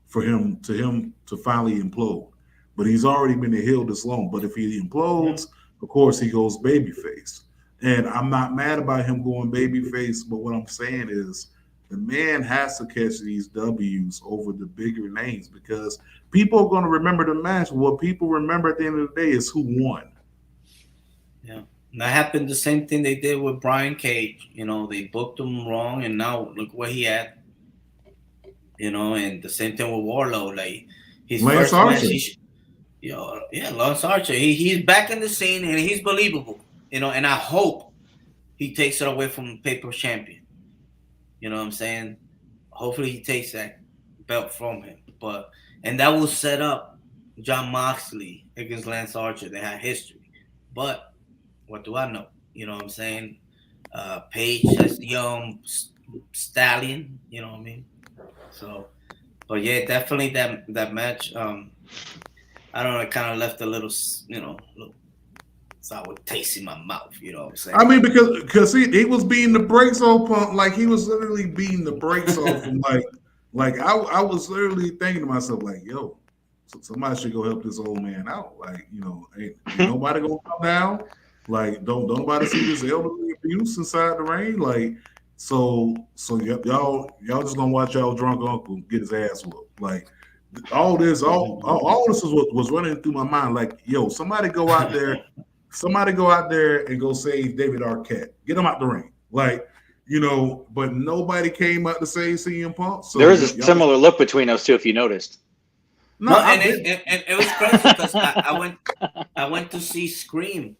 for him to finally implode. But he's already been a heel this long. But if he implodes, of course, he goes babyface. And I'm not mad about him going babyface, but what I'm saying is the man has to catch these W's over the bigger names because people are going to remember the match. What people remember at the end of the day is who won. Yeah. And that happened the same thing they did with Brian Cage. They booked him wrong, and now look what he had. And the same thing with Warlow. Like his Lance first Archer. Match, Lance Archer. He's back in the scene and he's believable. And I hope he takes it away from Paper Champion. You know what I'm saying? Hopefully he takes that belt from him. And that will set up Jon Moxley against Lance Archer. They had history. But what do I know? You know what I'm saying? Paige has the young stallion. You know what I mean? So, but yeah, definitely that match. I don't know. It kind of left a little So I would taste in my mouth. You know what I'm saying? I mean, because he was beating the brakes off Punk, like he was literally beating the brakes off him. Like I was literally thinking to myself, like, yo, somebody should go help this old man out. Like, you know, ain't nobody gonna come down. Like, don't nobody see this elderly abuse inside the ring. Like, so y'all just gonna watch y'all drunk uncle get his ass whooped. Like, all this is what was running through my mind. Like, yo, somebody go out there and go save David Arquette. Get him out the ring. Like, you know, but nobody came out to save CM Punk. So there was a similar look between those two, if you noticed. And it was crazy because I went to see Scream.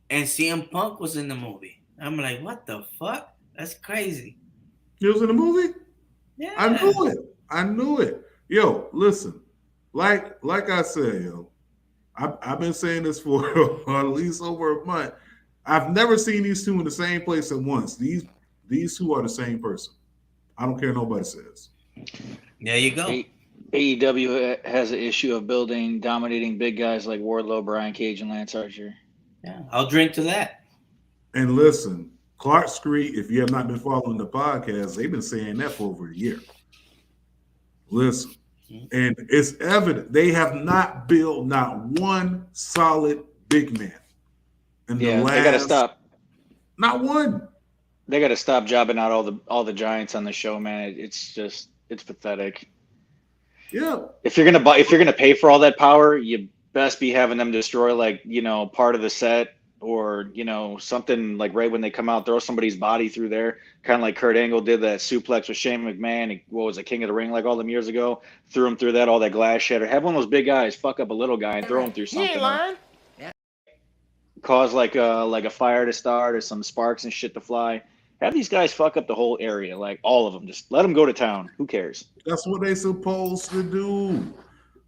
And CM Punk was in the movie. I'm like, what the fuck? That's crazy. He was in the movie? Yeah. I knew it. Yo, listen. Like I said, yo, I've been saying this for at least over a month. I've never seen these two in the same place at once. These two are the same person. I don't care what nobody says. There you go. AEW has an issue of dominating big guys like Wardlow, Brian Cage, and Lance Archer. Yeah, I'll drink to that. And listen, Clark Street, if you have not been following the podcast, they've been saying that for over a year. Listen, and it's evident they have not built not one solid big man. They got to stop. Not one. They got to stop jobbing out all the giants on the show, man. It's pathetic. Yeah. If you're gonna pay for all that power, you best be having them destroy, like, you know, part of the set, or, you know, something like right when they come out, throw somebody's body through there, kind of like Kurt Angle did that suplex with Shane McMahon. What was it, King of the Ring, like all them years ago? Threw him through that, all that glass shattered. Have one of those big guys fuck up a little guy and throw him through something. Cause like a fire to start or some sparks and shit to fly. Have these guys fuck up the whole area, like all of them. Just let them go to town. Who cares? That's what they supposed to do.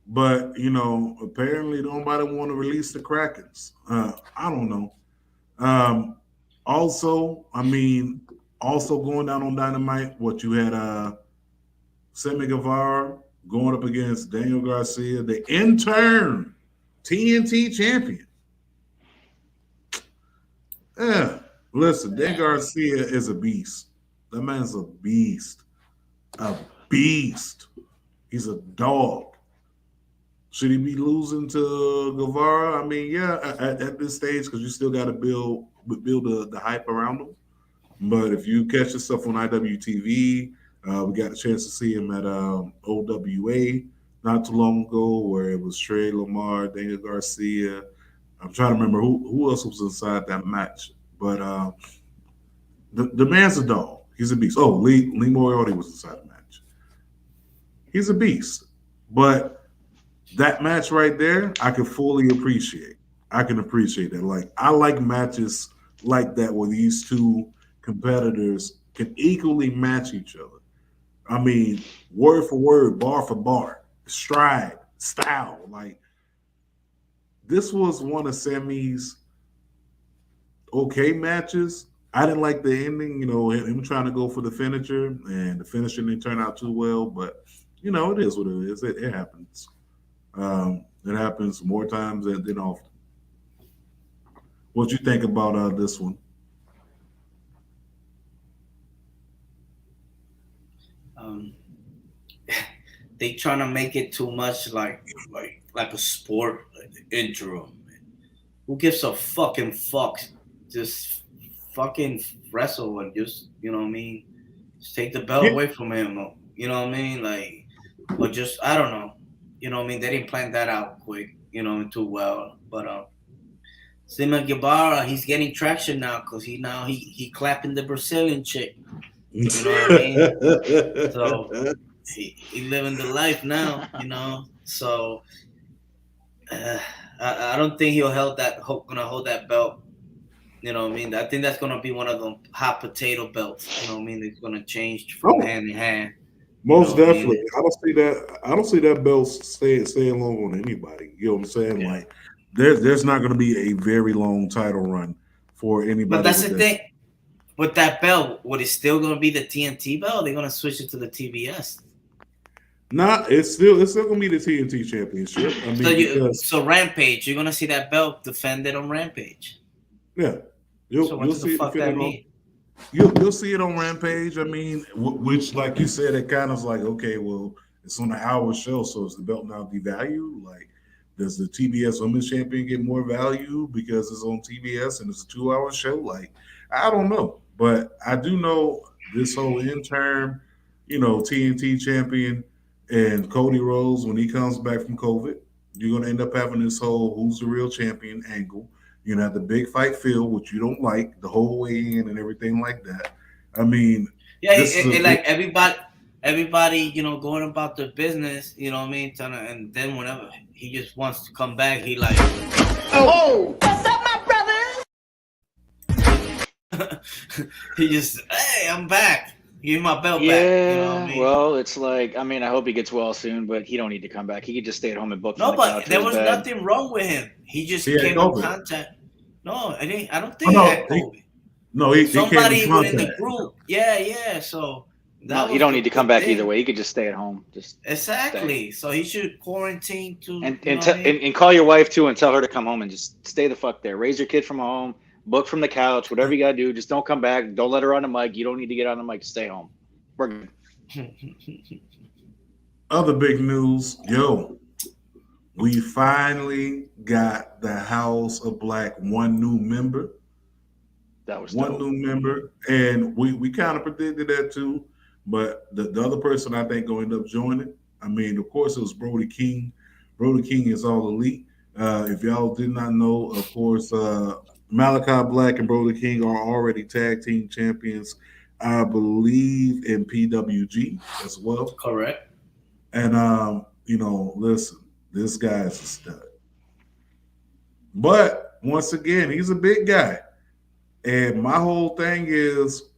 But, you know, apparently nobody want to release the Krakens. I don't know. Also going down on Dynamite, what you had Sammy Guevara going up against Daniel Garcia, the intern TNT champion. Yeah, listen, Dan Garcia is a beast. That man's a beast. A beast. He's a dog. Should he be losing to Guevara? I mean, yeah, at this stage, because you still got to build the hype around him. But if you catch yourself on IWTV, we got a chance to see him at OWA not too long ago, where it was Trey Lamar, Daniel Garcia. I'm trying to remember who else was inside that match. But the man's a dog. He's a beast. Oh, Lee Moriarty was inside the match. He's a beast. But that match right there, I can fully appreciate. I can appreciate that. Like, I like matches like that where these two competitors can equally match each other. I mean, word for word, bar for bar, stride, style. Like, this was one of Sammy's okay matches. I didn't like the ending, you know, him trying to go for the finisher, and the finisher didn't turn out too well. But, you know, it is what it is. It happens. It happens more times than often. What you think about this one? They trying to make it too much like a sport, like the intro. Who gives a fucking fuck? Just fucking wrestle and just, you know what I mean? Just take the belt away from him. You know what I mean? Like, or just, I don't know. You know what I mean? They didn't plan that out quick, you know, too well. But Sammy Guevara, he's getting traction now because he clapping the Brazilian chick. You know what I mean? So he living the life now, you know. So I don't think gonna hold that belt. You know what I mean? I think that's gonna be one of them hot potato belts. You know what I mean? It's gonna change from hand to hand. Most definitely. I don't see that belt staying long on anybody. You know what I'm saying? Yeah. Like, there's not going to be a very long title run for anybody. But that's the thing. With that belt, would it still going to be the TNT belt? Or are they going to switch it to the TBS? Nah, it's still gonna be the TNT Championship. I mean, so Rampage, you're gonna see that belt defended on Rampage. Yeah, So what you'll the see it fuck that defended on. mean? You'll see it on Rampage. I mean, which, like you said, it kind of like, okay, well, it's on an hour show, so is the belt now devalued? Like, does the TBS Women's Champion get more value because it's on TBS and it's a 2 hour show? Like, I don't know, but I do know this whole interim, TNT champion and Cody Rhodes, when he comes back from COVID, you're going to end up having this whole who's the real champion angle. You're gonna have the big fight feel, which you don't like, the whole way in and everything like that. I mean, yeah, like everybody, going about their business, you know what I mean? And then whenever he just wants to come back, he like, Oh, what's up, my brother? he just, hey, I'm back. Give me my belt Yeah, back. You know what I mean? well, it's like, I mean, I hope he gets well soon, but he don't need to come back. He could just stay at home and book. No, from the but couch there in his was bed. nothing wrong with him. He just He had came in COVID. contact. No, I don't think he had COVID. He Somebody came in within the contact. group. Yeah. So No, he don't need to come back either way. He could just stay at home. Just exactly. So he should quarantine to and call your wife too and tell her to come home and just stay the fuck there. Raise your kid from home, book from the couch, whatever you gotta do. Just don't come back. Don't let her on the mic. You don't need to get on the mic. Stay home. We're good. Other big news, we finally got the House of Black one new member. That was one dope. new member, and we kind of predicted that too. But the other person I think going to end up joining. I mean, of course, it was Brody King. Brody King is all elite. If y'all did not know, of course, Malachi Black and Brody King are already tag team champions, I believe, in PWG as well. Correct. And listen, this guy's a stud. But once again, he's a big guy. And my whole thing is,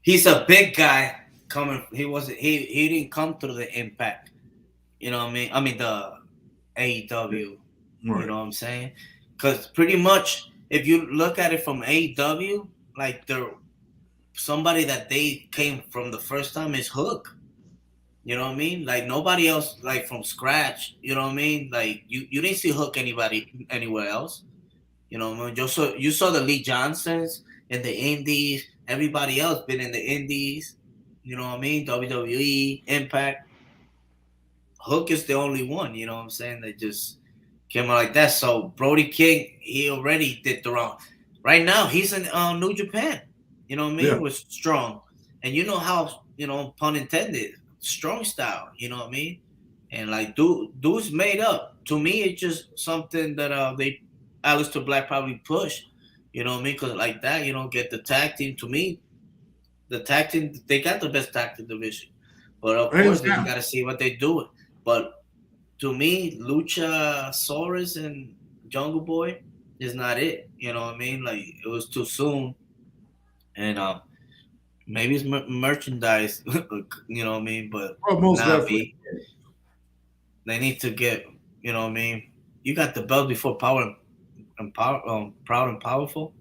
he's a big guy coming. He didn't come through the Impact. You know what I mean? I mean the AEW. Right. You know what I'm saying? Because pretty much, if you look at it from AEW, like they're somebody that they came from the first time is Hook. You know what I mean? Like nobody else, like from scratch. You know what I mean? Like you didn't see Hook anywhere else. You know what I mean? You saw the Lee Johnsons in the Indies. Everybody else been in the Indies. You know what I mean? WWE, Impact. Hook is the only one. You know what I'm saying? That just came out like that. So Brody King, he already did the wrong. Right now, he's in New Japan. You know what I mean? Yeah. Was strong, and you know how pun intended, strong style. You know what I mean? And like dude's made up. To me, it's just something that Aleister Black probably push, you know what I mean? Because like that, get the tag team. To me, the tag team, they got the best tag team division. But of course, you got to see what they're doing. But to me, Luchasaurus and Jungle Boy is not it. You know what I mean? Like, it was too soon. And maybe it's merchandise, you know what I mean? But most definitely. They need to get, you know what I mean? You got the belt before Proud and Powerful.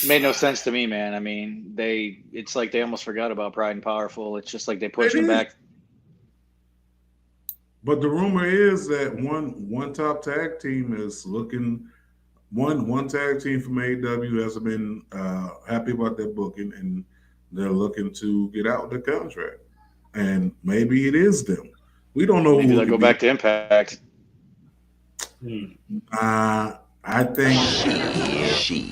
Made no sense to me, man. I mean, it's like they almost forgot about Pride and Powerful. It's just like they pushed them back. But the rumor is that one top tag team is looking. One tag team from AEW hasn't been happy about their booking, and they're looking to get out of the contract. And maybe it is them. We don't know. Maybe they'll go back to Impact. I think She.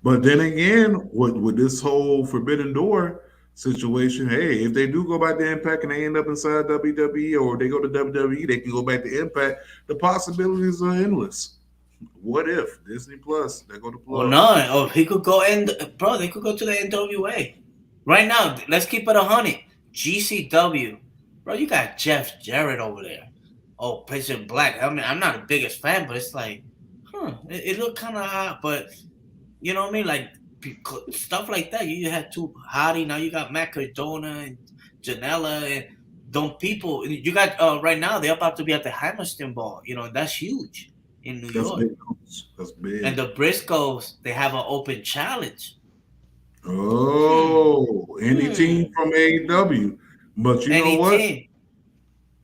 But then again, with this whole Forbidden Door situation, hey, if they do go back to Impact and they end up inside WWE, or they go to WWE, they can go back to Impact. The possibilities are endless. What if Disney Plus? They go to Plus. Well, no, or he could go they could go to the NWA. Right now, let's keep it 100. GCW. Bro, you got Jeff Jarrett over there. Oh, Patient Black. I mean, I'm not the biggest fan, but it's like, it looked kind of hot, but you know what I mean? Like, stuff like that. You had two Hottie, now you got Matt Cardona and Janela, and don't people. You got, right now, they're about to be at the Hammerstein Ball. You know, that's huge. in New That's York. big. That's big. And the Briscoes, they have an open challenge. Oh, any team from AEW, but you know Any what? team.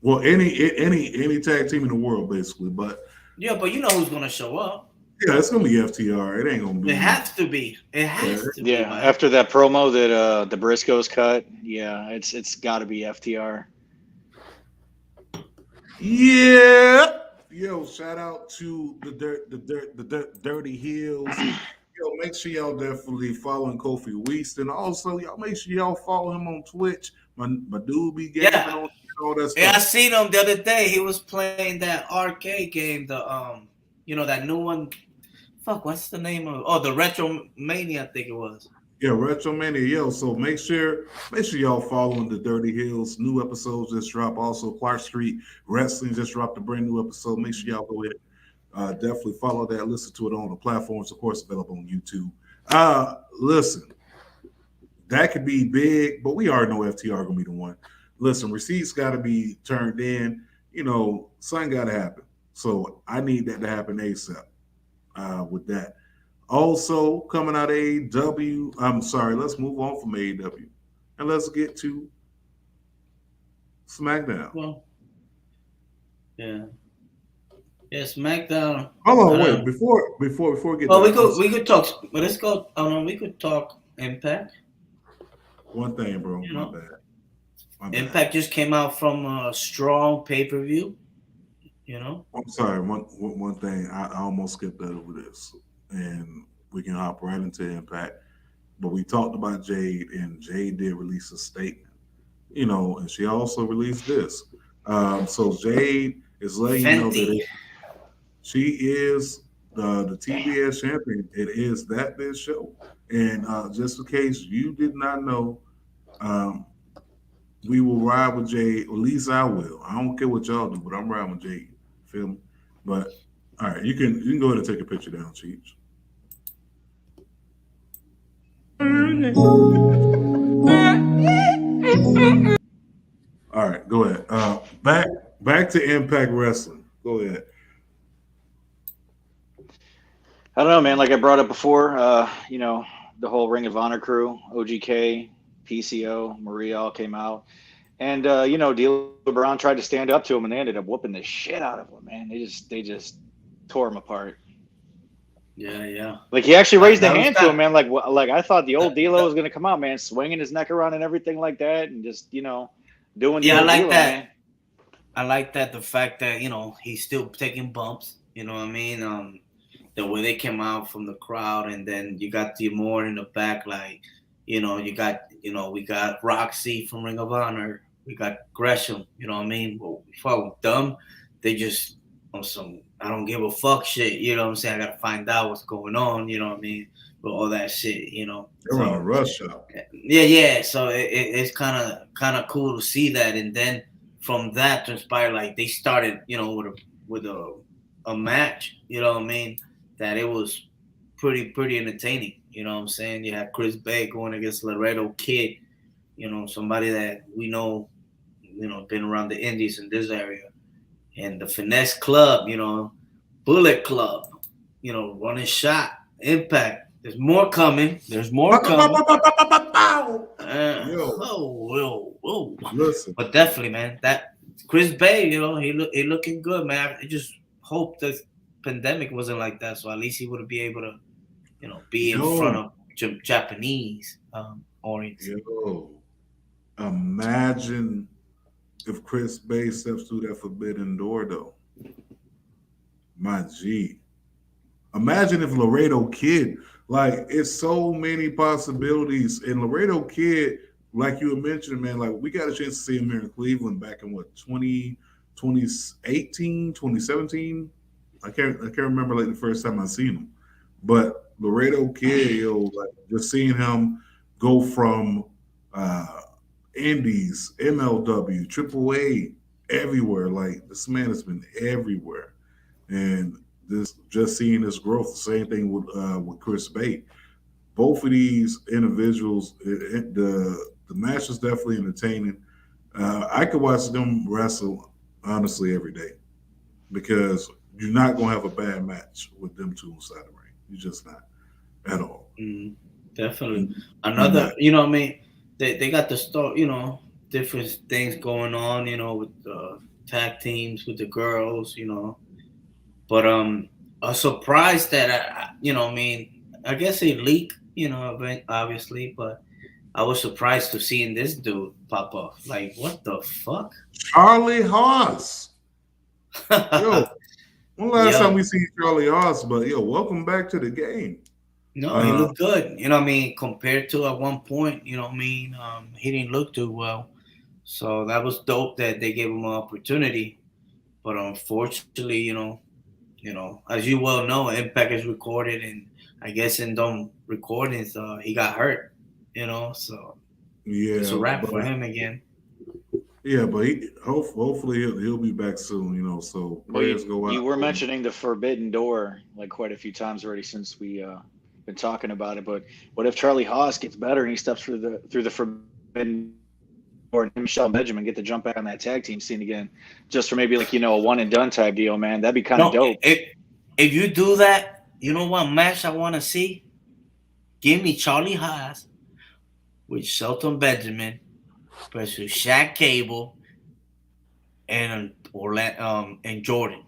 Well, any tag team in the world, basically. But Yeah, but you know who's gonna show up. yeah, it's gonna be FTR. It ain't gonna be. It has to be. It has to be. Yeah, Man. after that promo that the Briscoes cut, yeah, it's got to be FTR. Yeah. Yo, shout out to the Dirty Heels. Yo, make sure y'all definitely following Kofi Weaston. Also, y'all make sure y'all follow him on Twitch. My dude be gaming on all that stuff. Yeah, I seen him the other day. He was playing that arcade game, the that new one. Fuck, what's the name of? Oh, the Retro Mania, I think it was. Yeah, Retromania. Yo, so make sure y'all following the Dirty Hills. New episodes just dropped. Also, Clark Street Wrestling just dropped a brand new episode. Make sure y'all go ahead, definitely follow that. Listen to it on the platforms, of course, available on YouTube. Listen, that could be big, but we already know FTR gonna be the one. Listen, receipts got to be turned in. You know, something got to happen. So I need that to happen ASAP. With that. Also, coming out of AEW, I'm sorry, let's move on from AEW and let's get to SmackDown. Well, yeah, SmackDown. Hold on, wait, before we get. Well, we could talk. But let's go. We could talk Impact. One thing, bro. My bad. Impact just came out from a strong pay-per-view. You know. I'm sorry. One thing. I almost skipped over this. And we can hop right into Impact. But we talked about Jade, and Jade did release a statement, you know, and she also released this. So Jade is letting you know that she is the TBS champion. It is that big show. And just in case you did not know, we will ride with Jade. At least I will. I don't care what y'all do, but I'm riding with Jade. Feel me? But all right, you can go ahead and take a picture down, Cheech. All right, go ahead. Back to Impact Wrestling. Go ahead. I don't know, man. Like I brought up before, you know, the whole Ring of Honor crew, OGK, PCO, Maria all came out. And, you know, D'Lo Brown tried to stand up to him, and they ended up whooping the shit out of him, man. They just tore him apart. Yeah. Like he actually raised a hand to him, man. Like I thought the old D'Lo was gonna come out, man, swinging his neck around and everything like that, and just doing. Yeah, I like D'Lo, that. man. I like that. The fact that he's still taking bumps. You know what I mean? The way they came out from the crowd, and then you got D'Amore in the back, like we got Roxy from Ring of Honor, we got Gresham. You know what I mean? Well, fuck them. They just on some I don't give a fuck shit, you know what I'm saying? I gotta find out what's going on, you know what I mean? With all that shit, They're on a rush up. Yeah. So it's kind of cool to see that, and then from that transpired, like they started, with a match, you know what I mean? That it was pretty entertaining, you know what I'm saying? You had Chris Bay going against Laredo Kid, somebody that we know, been around the Indies in this area. And the Finesse Club, Bullet Club, Running Shot, Impact. There's more coming. Whoa. Listen. But definitely, man, that Chris Bay, he looking good, man. I just hope the pandemic wasn't like that, so at least he would be able to, be in front of Japanese audience. Imagine if Chris Bay steps through that forbidden door, though. My G. Imagine if Laredo Kid, like, it's so many possibilities. And Laredo Kid, like you had mentioned, man, like, we got a chance to see him here in Cleveland back in 2018, 2017. I can't remember like the first time I seen him. But Laredo Kid, like, just seeing him go from Indies, MLW, AAA, everywhere. Like, this man has been everywhere, and just seeing this growth. Same thing with Chris Bay. Both of these individuals, the match is definitely entertaining. I could watch them wrestle honestly every day because you're not gonna have a bad match with them two inside the ring. You're just not at all. Definitely. Another, you know what I mean? They got the start, you know, different things going on, you know, with tag teams with the girls, you know. But a surprise that you know, I mean, I guess it leaked, you know, obviously, but I was surprised to seeing this dude pop up. Like, what the fuck? Charlie Haas. Yo, when last time we seen Charlie Haas? But yo, welcome back to the game. No, he looked good. You know what I mean? Compared to at one point, you know what I mean? He didn't look too well. So that was dope that they gave him an opportunity. But unfortunately, you know, as you well know, Impact is recorded, and I guess in them recordings, he got hurt. You know, so it's a wrap for him again. Yeah, but hopefully he'll be back soon. You know, so players go out. You were mentioning the Forbidden Door like quite a few times already since we been talking about it. But what if Charlie Haas gets better and he steps through the Forbidden Door and Michelle Benjamin get to jump back on that tag team scene again, just for maybe like, you know, a one and done type deal, man? That'd be kind of dope. If you do that, you know what match I want to see? Give me Charlie Haas with Shelton Benjamin versus Shaq Cable and Jordan.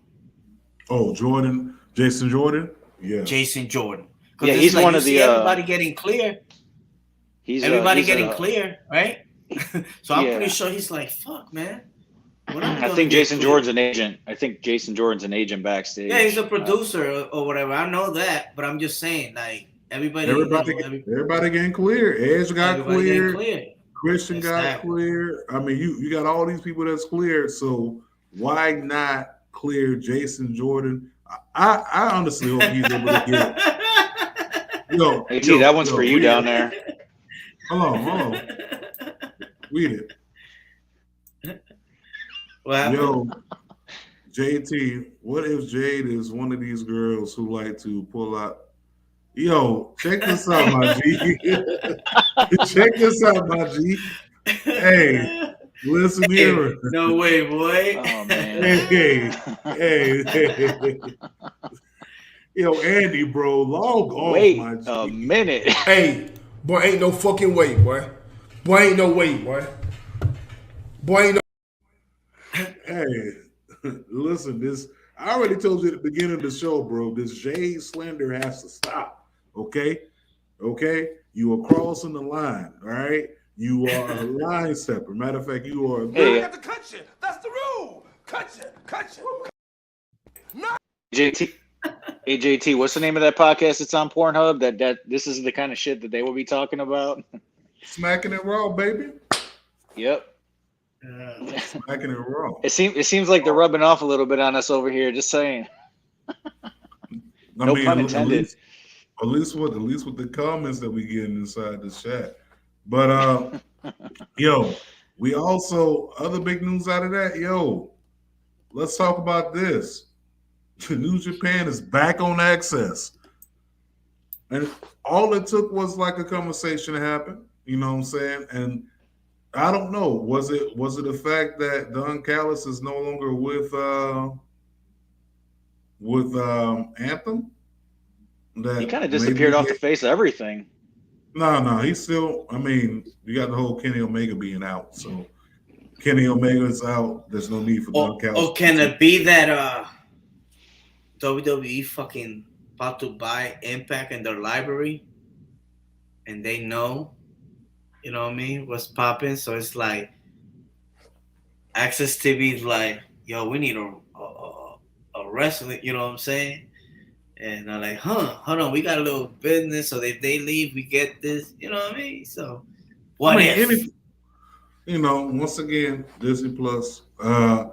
Oh, Jordan, Jason Jordan, yeah, Jason Jordan. Yeah, he's like, one of the everybody getting clear. He's getting clear, right? So I'm pretty sure he's like, "Fuck, man." I think Jason Jordan's an agent. I think Jason Jordan's an agent backstage. Yeah, he's a producer or whatever. I know that, but I'm just saying, like everybody getting clear. Edge got clear. Christian got clear. I mean, you got all these people that's cleared. So why not clear Jason Jordan? I honestly hope he's able to get. Yo, that one's for you down there. Hold on. Read it. Yo, JT, what if Jade is one of these girls who like to pull out? Yo, check this out, my G. Check this out, my G. Hey, listen here. No way, boy. Oh, man. Hey. Yo, Andy, bro, log off, Wait my G. a minute. Hey, boy, ain't no fucking way, boy. Boy, ain't no way, boy. Boy, ain't no. Hey, listen, I already told you at the beginning of the show, bro, this Jade slander has to stop, okay? You are crossing the line, all right? You are a line stepper. Matter of fact, you are. You have to cut you. That's the rule. Cut you. No. JT, what's the name of that podcast that's on Pornhub? That this is the kind of shit that they will be talking about. Smacking it raw, baby. Yep. Smacking it raw. It seems like they're rubbing off a little bit on us over here. Just saying. No pun intended. At least with the comments that we get inside the chat. But yo, we also other big news out of that. Yo, let's talk about this. New Japan is back on Access, and all it took was like a conversation to happen. You know what I'm saying? And I don't know. Was it the fact that Don Callis is no longer with Anthem? That he kind of disappeared off the face of everything. No, he's still. I mean, you got the whole Kenny Omega being out, so Kenny Omega's out. There's no need for Don Callis. Oh, can it be that WWE fucking about to buy Impact in their library, and they know, you know what I mean, what's popping? So it's like Access TV is like, yo, we need a wrestling, you know what I'm saying? And I'm like, hold on, we got a little business, so if they leave, we get this, you know what I mean? So what if? You know, once again, Disney Plus. And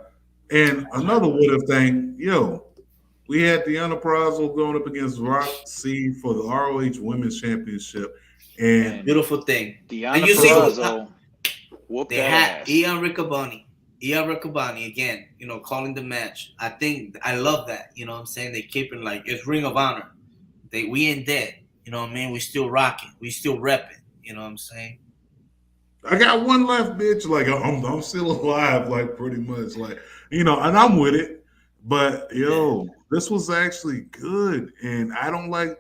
another what if thing, yo, we had Deanna Prazo going up against Roxy for the ROH Women's Championship. And beautiful thing. Deanna Prazo whooped they that had ass. Ian Riccaboni again, you know, calling the match. I love that. You know what I'm saying? They keep it like it's Ring of Honor. We ain't dead. You know what I mean? We still rocking. We still repping. You know what I'm saying? I got one left, bitch. Like I'm still alive, like pretty much. Like, you know, and I'm with it. But this was actually good, and I don't like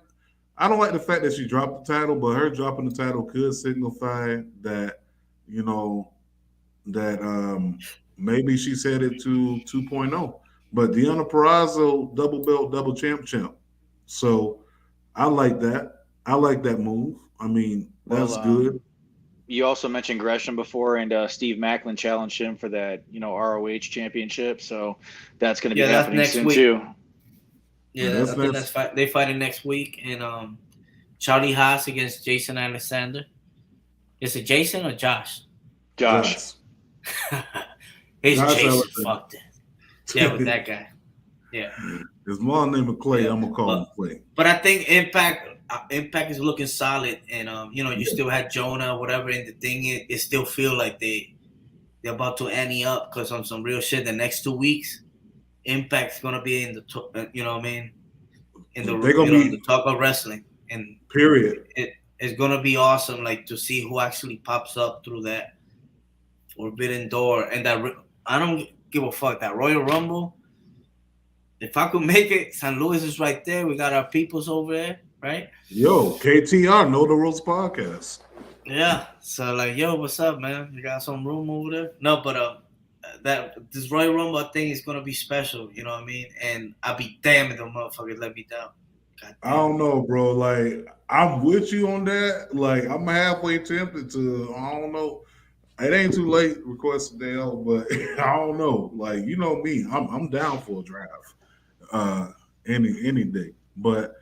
the fact that she dropped the title, but her dropping the title could signify that you know that maybe she's headed to 2.0. But Deonna Purrazzo, double belt, double champ. So I like that. I like that move. I mean, that's good. You also mentioned Gresham before, and Steve Macklin challenged him for that, ROH championship. So that's going to be happening soon too. Yeah, I think they fighting next week, and Charlie Haas against Jason Alexander. Is it Jason or Josh? Josh. He's Josh Jason. Alexander. Fucked it. Yeah, with that guy. Yeah. His mom name is Clay. I'm gonna call him Clay. But I think Impact is looking solid, and you still had Jonah, whatever, and the thing it still feel like they're about to ante up because on some real shit. The next 2 weeks, Impact's gonna be in the in the talk of wrestling, and period. It's gonna be awesome, like to see who actually pops up through that forbidden door, and that I don't give a fuck that Royal Rumble. If I could make it, St. Louis is right there. We got our peoples over there, right? Yo, KTR, Know the Rules podcast. Yeah. So what's up, man? You got some room over there? No, but this Royal Rumble I think is gonna be special. You know what I mean? And I'll be damned if the motherfuckers let me down. I don't know, bro. Like, I'm with you on that. Like, I'm halfway tempted to. I don't know. It ain't too late to request a day off, but I don't know. Like, you know me, I'm down for a draft. Any day. But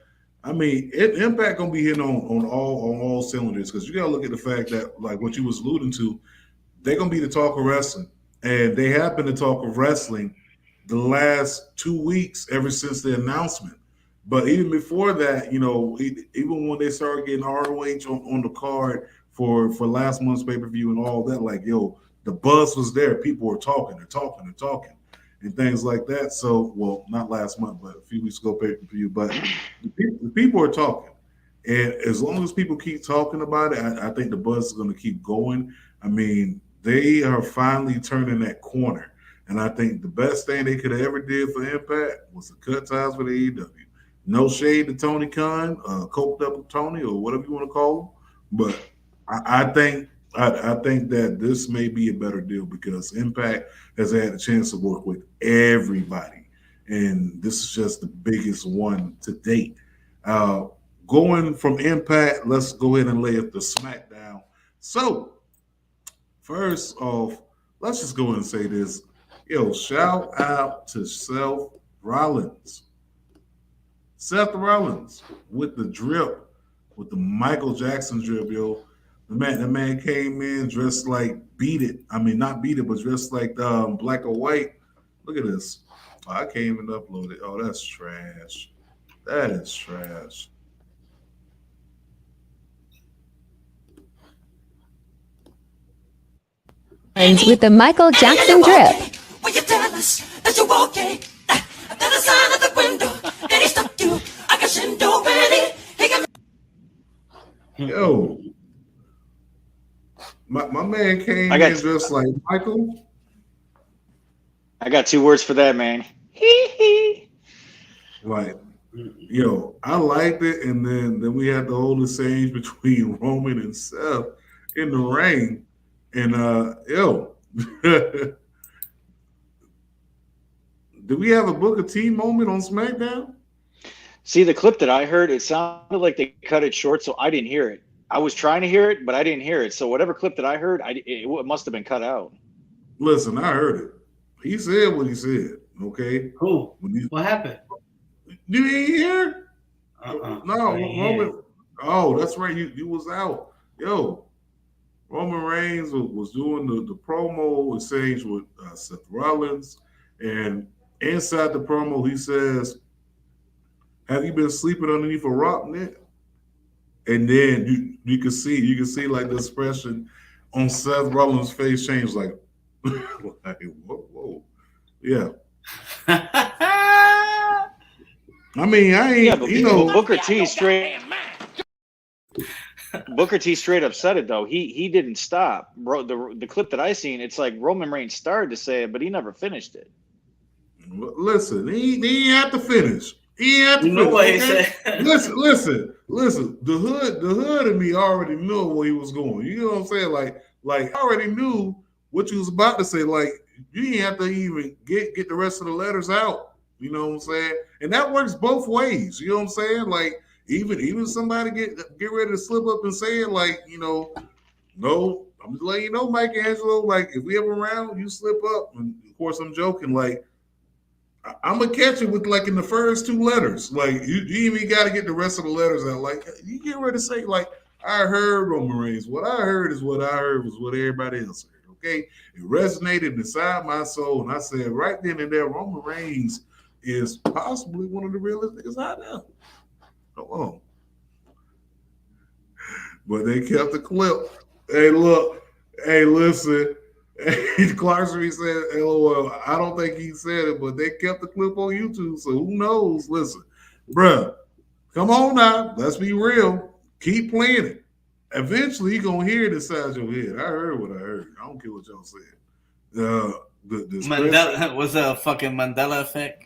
I mean, Impact gonna be hitting on all cylinders because you gotta look at the fact that, like what you was alluding to, they're gonna be the talk of wrestling, and they have been the talk of wrestling the last 2 weeks ever since the announcement. But even before that, even when they started getting ROH on the card for last month's pay-per-view and all that, the buzz was there. People were talking, they're talking. And things like that. So, well, not last month, but a few weeks ago, pay-per-view. But the people are talking. And as long as people keep talking about it, I think the buzz is going to keep going. I mean, they are finally turning that corner. And I think the best thing they could have ever did for Impact was to cut ties with AEW. No shade to Tony Khan, Coked Up Tony, or whatever you want to call him. But I think that this may be a better deal because Impact has had a chance to work with everybody, and this is just the biggest one to date. Going from Impact, let's go ahead and lay up the SmackDown. So, first off, let's just go ahead and say this. Shout out to Seth Rollins. Seth Rollins with the drip, with the Michael Jackson drip, yo. The man came in dressed like Beat It. I mean, not Beat It, but dressed like black or white. Look at this. Oh, I can't even upload it. Oh, that's trash. That is trash. With the Michael Jackson drip. Will you tell us that you're okay? At the sign of the window, and he stuck you. I got Shindo ready. Yo. My man came in dressed like Michael. I got 2 words for that, man. Hee. Like, I liked it, and then we had the whole exchange between Roman and Seth in the ring, and did we have a Booker T moment on SmackDown? See, the clip that I heard, it sounded like they cut it short, so I didn't hear it. I was trying to hear it, but I didn't hear it. So whatever clip that I heard, it must have been cut out. Listen, I heard it. He said what he said. Okay. Who? What happened? You didn't hear? No, Roman. Oh, that's right. You was out. Yo, Roman Reigns was doing the promo exchange with Seth Rollins, and inside the promo he says, "Have you been sleeping underneath a rock, Nick?" And then you can see like the expression on Seth Rollins' face change, like whoa. Yeah. I mean, I ain't, but Booker T straight up said it though. He didn't stop. Bro, the clip that I seen, it's like Roman Reigns started to say it, but he never finished it. Listen, he ain't have to finish. He ain't have to You know finish. what he Okay? said? Listen. The hood in me already knew where he was going. You know what I'm saying? Like I already knew what you was about to say. Like you didn't have to even get the rest of the letters out. You know what I'm saying? And that works both ways. You know what I'm saying? Like even somebody get ready to slip up and say it, like, you know, no, I'm just letting you know, Mike Angelo, like if we ever around, you slip up. And of course I'm joking, like I'm gonna catch it with like in the first two letters. Like you even got to get the rest of the letters out. Like you get ready to say, like, I heard Roman Reigns. What I heard is what I heard was what everybody else heard. Okay, it resonated inside my soul, and I said right then and there, Roman Reigns is possibly one of the realest niggas I know. Come on, but they kept the clip. Hey, look. Hey, listen. Clarkson said, LOL. I don't think he said it, but they kept the clip on YouTube, so who knows? Listen, bruh, come on now. Let's be real. Keep playing it. Eventually, you're going to hear it inside your head. I heard what I heard. I don't care what y'all said. Mandela was a fucking Mandela effect.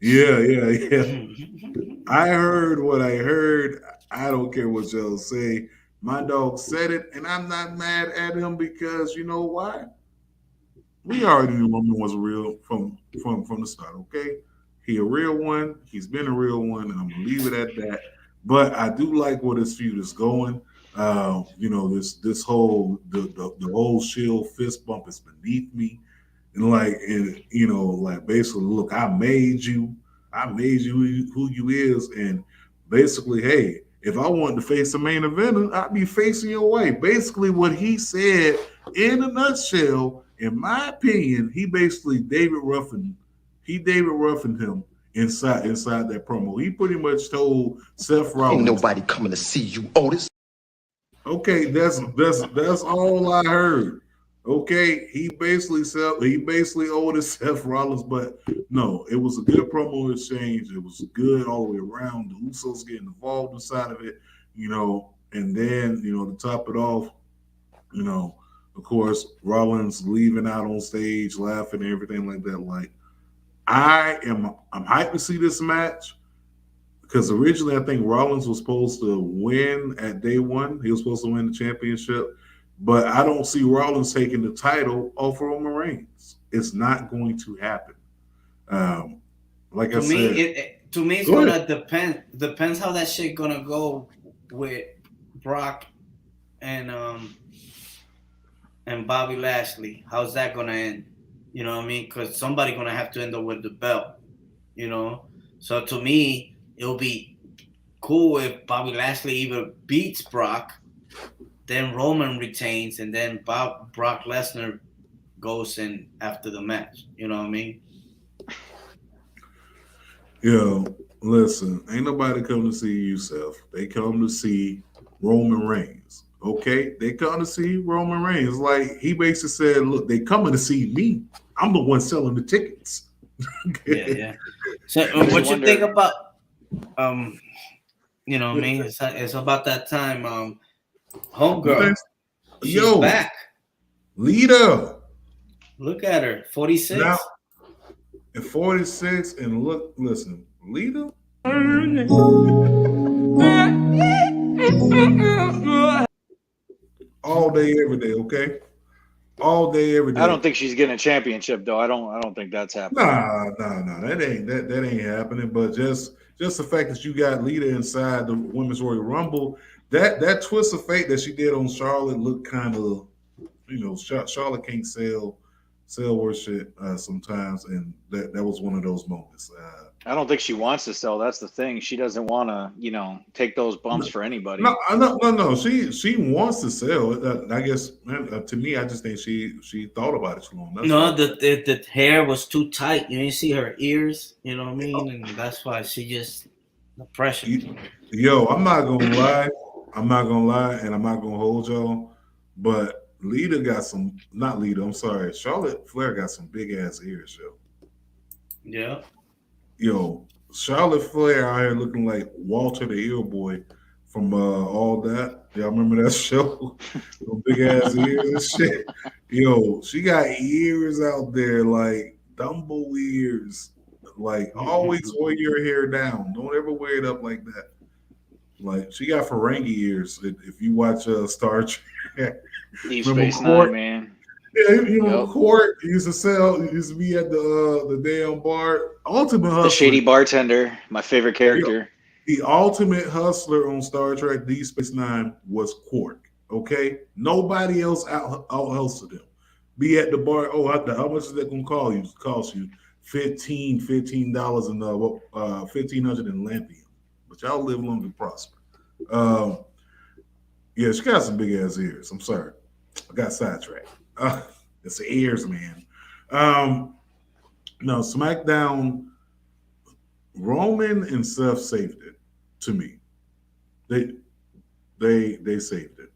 Yeah. I heard what I heard. I don't care what y'all say. My dog said it, and I'm not mad at him because you know why? We already knew Roman was real from the start. Okay, he a real one. He's been a real one, and I'm gonna leave it at that. But I do like where this feud is going. You know, this whole the whole Shield fist bump is beneath me, and you know, like basically, look, I made you who you is, and basically, hey. If I wanted to face the main eventer, I'd be facing your way. Basically, what he said in a nutshell, in my opinion, he basically David Ruffin him inside that promo. He pretty much told Seth Rollins, Ain't nobody coming to see you, Otis. Okay, that's all I heard. Okay, he basically owed Seth Rollins, but no, it was a good promo exchange. It was good all the way around. The Usos getting involved inside of it, you know, and then, you know, to top it off, you know, of course, Rollins leaving out on stage, laughing and everything like that. Like, I'm hyped to see this match because originally I think Rollins was supposed to win at day one. He was supposed to win the championship. But I don't see Rollins taking the title off Roman Reigns. It's not going to happen. Like I said, To me, it's gonna depend. Depends how that shit gonna go with Brock and Bobby Lashley. How's that gonna end? You know what I mean? Because somebody gonna have to end up with the belt. You know. So to me, it'll be cool if Bobby Lashley either beats Brock, then Roman retains, and then Brock Lesnar goes in after the match. You know what I mean? Yo, listen, ain't nobody come to see you, Seth. They come to see Roman Reigns. Okay? They come to see Roman Reigns. Like, he basically said, look, they coming to see me. I'm the one selling the tickets. Yeah. So what you think about, you know what I mean? It's about that time, homegirl. She's back. Lita. Look at her, 46. Now, at 46, and listen, Lita. All day, every day, okay? All day, every day. I don't think she's getting a championship though. I don't think that's happening. Nah. That ain't happening. But just the fact that you got Lita inside the Women's Royal Rumble, that twist of fate that she did on Charlotte looked kind of, you know, Charlotte can't sell worth shit sometimes, and that was one of those moments. I don't think she wants to sell. That's the thing. She doesn't want to, you know, take those bumps for anybody. No. She wants to sell. I guess to me, I just think she thought about it too long. No, the hair was too tight. You didn't see her ears. You know what I mean, and that's why she just the pressure. Yo, I'm not gonna lie, and I'm not gonna hold y'all, but Lita got some. Not Lita. I'm sorry. Charlotte Flair got some big ass ears, yo. Yeah. Yo, Charlotte Flair out here looking like Walter the Ear Boy from All That. Y'all remember that show? Big ass ears and shit. Yo, she got ears out there like Dumbo ears. Like, always wear your hair down. Don't ever wear it up like that. Like, she got Ferengi ears. If you watch Star Trek, Deep remember Space Court? Nine, man. Yeah, you know, Yep. Court used to be at the damn bar. Ultimate Hustler. The shady bartender, my favorite character. The ultimate hustler on Star Trek Deep Space Nine was Quark. Okay, nobody else out hustled him. Be at the bar. Oh, how much is that gonna cost you? $15 and $1,500 in Lampion. But y'all live long and prosper. Yeah, she got some big ass ears. I'm sorry, I got sidetracked. It's the ears, man. No, SmackDown. Roman and Seth saved it to me. They saved it.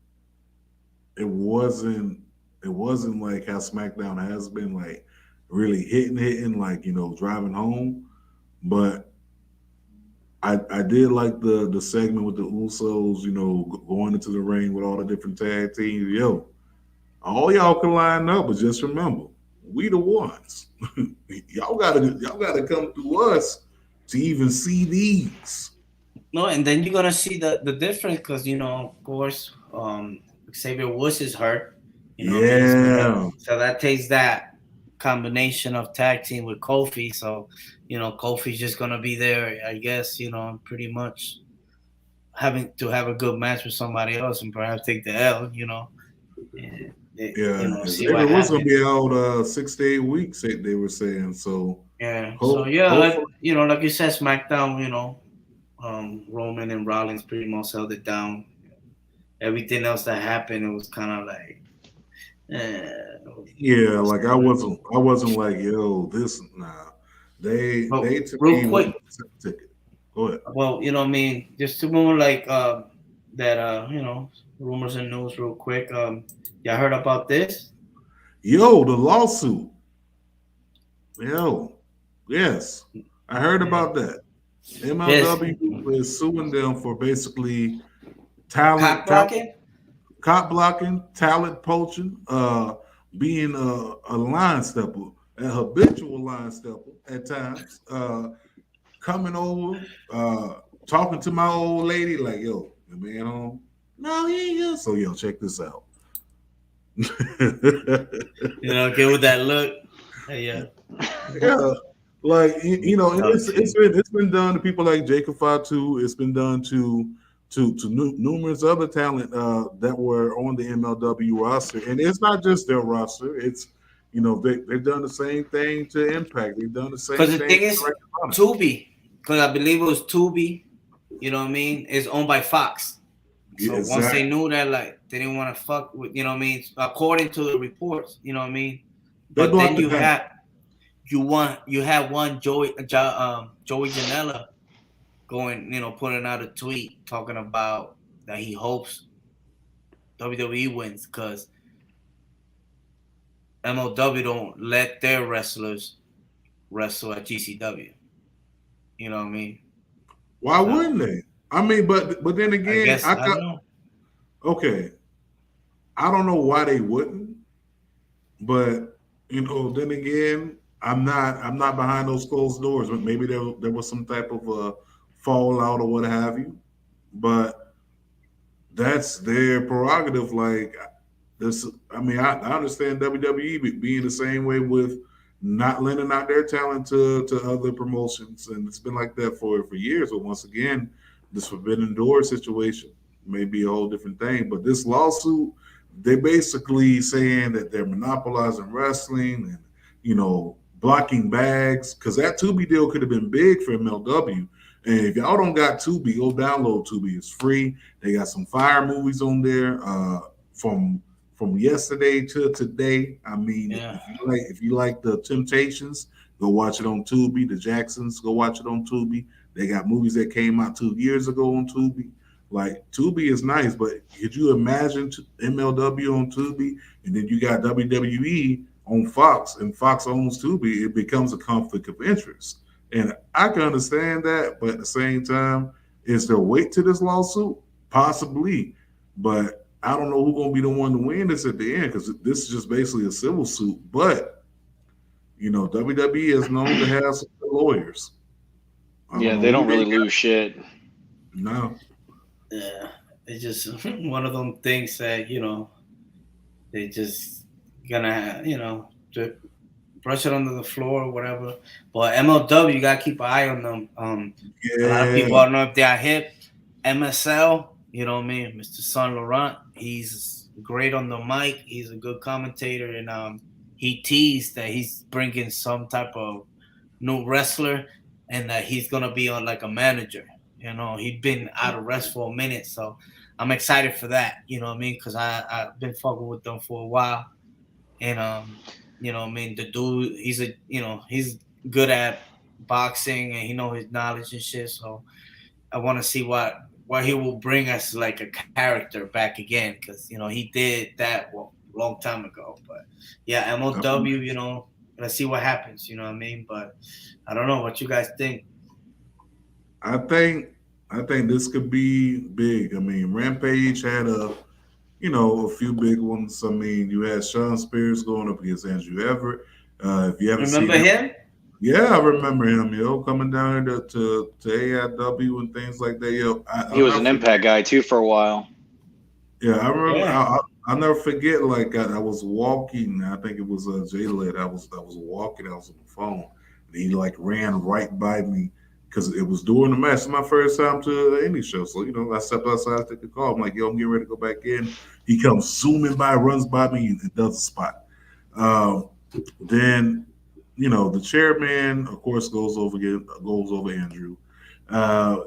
It wasn't like how SmackDown has been, like really hitting, like, you know, driving home. But I did like the segment with the Usos, you know, going into the ring with all the different tag teams. Yo, all y'all can line up, but just remember, we the ones. y'all gotta come through us to even see these. No, and then you're gonna see the difference because, you know, of course, Xavier Woods is hurt. You know, Yeah. so that takes that combination of tag team with Kofi. So, you know, Kofi's just gonna be there, I guess, you know, pretty much having to have a good match with somebody else and perhaps take the L, you know. And Yeah, you know, see Xavier what was gonna happens. be out 6 to 8 weeks. They were saying so. Yeah. Hope, So yeah, hopefully- like, you know, like you said, SmackDown, you know, Roman and Rollins pretty much held it down. Everything else that happened, it was kind of like, yeah, like I wasn't like, yo, this They to real me quick. was a ticket. Go ahead. Well, you know what I mean? Just to more like that, you know, rumors and news real quick. Y'all heard about this? Yo, the lawsuit. Yo, yes, I heard about that. MLW is suing them for basically Cop blocking? cop blocking, talent poaching, being a line stepper, a habitual line stepper at times, coming over, talking to my old lady like, yo, the man home? No, he ain't here. So, yo, check this out. You know, get with that look. Yeah. Yeah, like you know, it's been done to people like Jacob Fatu. It's been done to numerous other talent that were on the MLW roster, and it's not just their roster. It's, you know, they've done the same thing to Impact. They've done the same thing. Because the thing is, Tubi, because I believe it was Tubi, you know what I mean, is owned by Fox. So Yeah, once they knew that, like, they didn't want to fuck with, you know what I mean, according to the reports, you know what I mean. But then you had one Joey Janela going, you know, putting out a tweet talking about that he hopes WWE wins because MLW don't let their wrestlers wrestle at GCW. You know what I mean? Why wouldn't they? I mean, but then again, I don't know. Okay, I don't know why they wouldn't, but you know, then again, I'm not behind those closed doors. But maybe there was some type of fallout or what have you. But that's their prerogative. Like this, I mean, I understand WWE being the same way with not lending out their talent to other promotions, and it's been like that for years. But once again, this forbidden door situation may be a whole different thing. But this lawsuit, they basically saying that they're monopolizing wrestling and, you know, blocking bags, because that Tubi deal could have been big for MLW. And if y'all don't got Tubi, go download Tubi. It's free. They got some fire movies on there from yesterday to today. I mean, if you like the Temptations, go watch it on Tubi. The Jacksons, go watch it on Tubi. They got movies that came out 2 years ago on Tubi. Like, Tubi is nice, but could you imagine MLW on Tubi and then you got WWE on Fox and Fox owns Tubi? It becomes a conflict of interest. And I can understand that, but at the same time, is there weight to this lawsuit? Possibly. But I don't know who's going to be the one to win this at the end, because this is just basically a civil suit. But, WWE is known to have some lawyers. Yeah, they don't really lose shit. No. Yeah, it's just one of them things that they just gonna to brush it under the floor or whatever. But MLW, you gotta keep an eye on them. A lot of people don't know if they're hip. MSL, you know what I mean? Mr. Saint Laurent, he's great on the mic. He's a good commentator, and he teased that he's bringing some type of new wrestler, and that he's gonna be on like a manager. He'd been out of rest for a minute, so I'm excited for that. You know what I mean? Because I've been fucking with them for a while, and the dude, he's good at boxing and he know his knowledge and shit. So I want to see what he will bring us like a character back again, because he did that a long time ago. But yeah, MLW, let's see what happens. You know what I mean? But I don't know what you guys think. I think this could be big. I mean, Rampage had a few big ones. I mean, you had Sean Spears going up against Andrew Everett. If you haven't Remember seen him? Yeah, I remember him, coming down here to AIW and things like that. He was an Impact guy too for a while. Yeah, I remember. Yeah. I'll never forget. Like I was walking. I think it was J-Led. I was walking. I was on the phone, and he like ran right by me because it was during the match. It's my first time to any show, so I stepped outside, to take a call. I'm like, "Yo, I'm getting ready to go back in." He comes zooming by, runs by me, and does a spot. Then, the chairman, of course, goes over Andrew.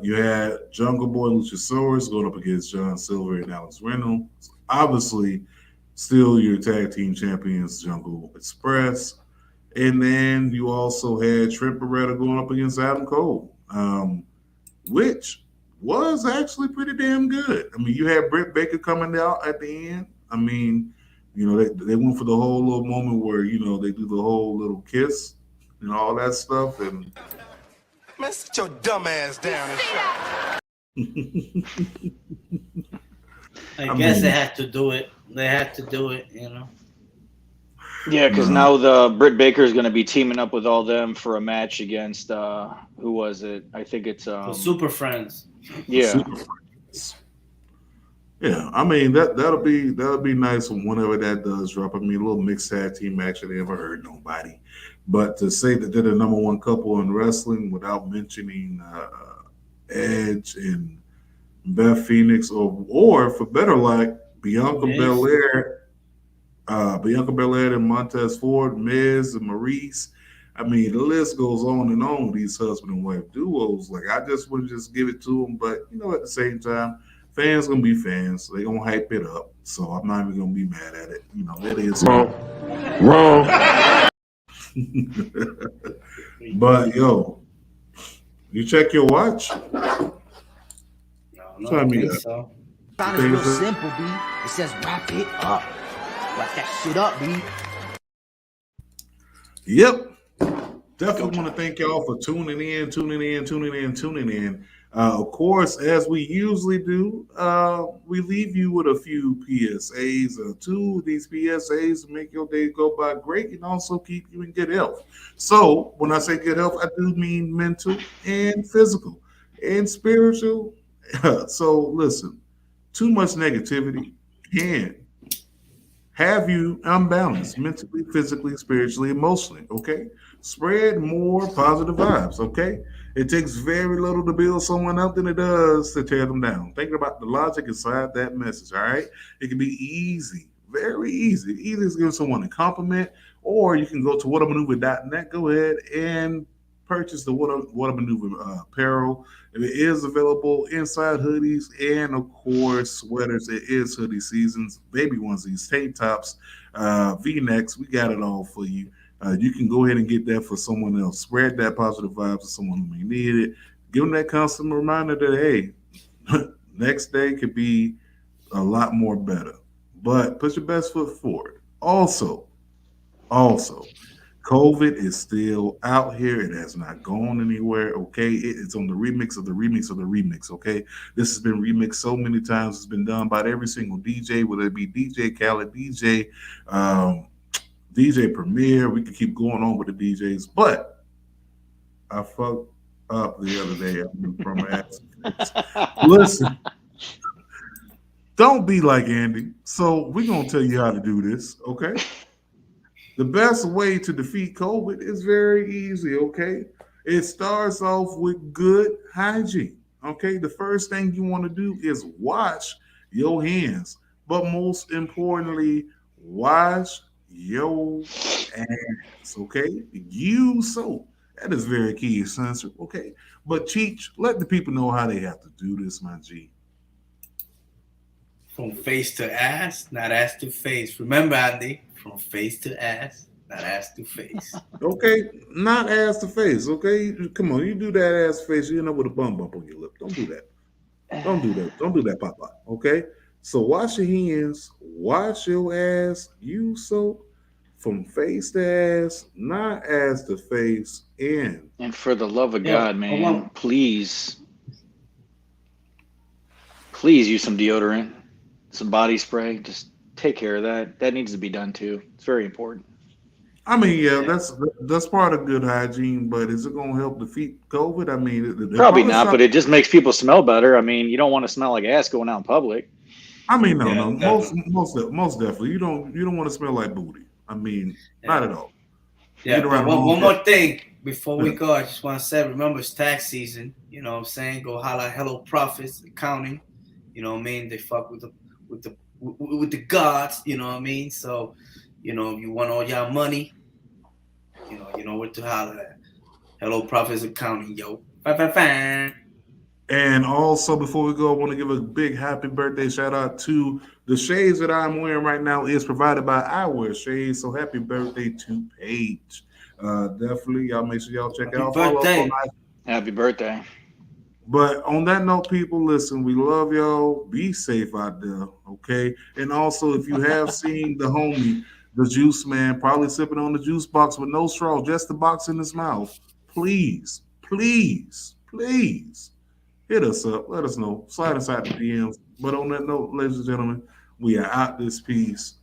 You had Jungle Boy and Luchasaurus going up against John Silver and Alex Reynolds. Obviously, still your tag team champions, Jungle Express. And then you also had Trent Beretta going up against Adam Cole, which was actually pretty damn good. I mean, you had Britt Baker coming out at the end. I mean, they went for the whole little moment where, they do the whole little kiss and all that stuff. And man, sit your dumb ass down and shut. I guess they had to do it. Yeah, because now the Britt Baker is going to be teaming up with all them for a match against who was it? I think it's the Super Friends. Yeah. Super Friends. Yeah, I mean that'll be nice whenever that does drop. I mean, a little mixed tag team match that never hurt nobody. But to say that they're the number one couple in wrestling without mentioning Edge and Beth Phoenix, or for better luck, Bianca Belair and Montez Ford, Miz and Maurice. I mean, the list goes on and on. These husband and wife duos. Like, I just wouldn't just give it to them, but at the same time, fans gonna be fans. So they gonna hype it up. So I'm not even gonna be mad at it. It is wrong. But you check your watch. No, I think so. It's real simple, B. It says wrap it up. Wrap that shit up, B. Yep. Definitely want to thank y'all for tuning in. Of course, as we usually do, we leave you with a few PSAs. Two of these PSAs to make your day go by great and also keep you in good health. So when I say good health, I do mean mental and physical and spiritual. So listen, too much negativity can have you unbalanced mentally, physically, spiritually, emotionally, okay? Spread more positive vibes, okay? It takes very little to build someone up than it does to tear them down. Think about the logic inside that message, all right? It can be easy, very easy. Either to give someone a compliment, or you can go to whatamaneuver.net. Go ahead and purchase the What a Maneuver apparel. It is available inside hoodies and, of course, sweaters. It is hoodie seasons, baby onesies, tank tops, V-necks. We got it all for you. You can go ahead and get that for someone else. Spread that positive vibes to someone who may need it. Give them that constant reminder that, hey, next day could be a lot more better. But put your best foot forward. Also, COVID is still out here. It has not gone anywhere, okay? It's on the remix of the remix of the remix, okay? This has been remixed so many times. It's been done by every single DJ, whether it be DJ Khaled, DJ DJ Premier. We could keep going on with the DJs, but I fucked up the other day from Listen, don't be like Andy. So we're gonna tell you how to do this, okay? The best way to defeat COVID is very easy, okay? It starts off with good hygiene, okay? The first thing you want to do is wash your hands, but most importantly, wash your ass, okay? Use soap. That is very key, essential, okay? But Cheech, let the people know how they have to do this, my G. From face to ass, not ass to face. Remember, Andy, from face to ass, not ass to face. Okay, not ass to face, okay? Come on, you do that ass face, you end up with a bum bump on your lip. Don't do that. Don't do that. Don't do that, Papa, okay? So wash your hands, wash your ass, use soap from face to ass, not ass to face, and for the love of God, man, please use some deodorant, some body spray. Just take care of that. That needs to be done too. It's very important. I mean, yeah, that's part of good hygiene, but is it going to help defeat COVID? I mean, probably not, but it just makes people smell better. I mean, you don't want to smell like ass going out in public. I mean, no, most definitely. You don't want to smell like booty. I mean, not at all. Yeah, but one more thing before we go, I just want to say, remember it's tax season. You know what I'm saying? Go holla Hello Profits Accounting. You know what I mean? They fuck with the gods. You know what I mean? So, you know, if you want all y'all money, you know what to holla at. Hello Profits Accounting, yo. Bye. And also, before we go, I want to give a big happy birthday shout out to the shades that I'm wearing right now is provided by I Wear Shades. So happy birthday to Paige. Definitely, y'all make sure y'all check it out. Happy birthday. But on that note, people, listen, we love y'all. Be safe out there, okay? And also, if you have seen the homie, the juice man, probably sipping on the juice box with no straw, just the box in his mouth, please hit us up. Let us know. Slide inside the DMs. But on that note, ladies and gentlemen, we are out this piece.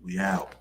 We out.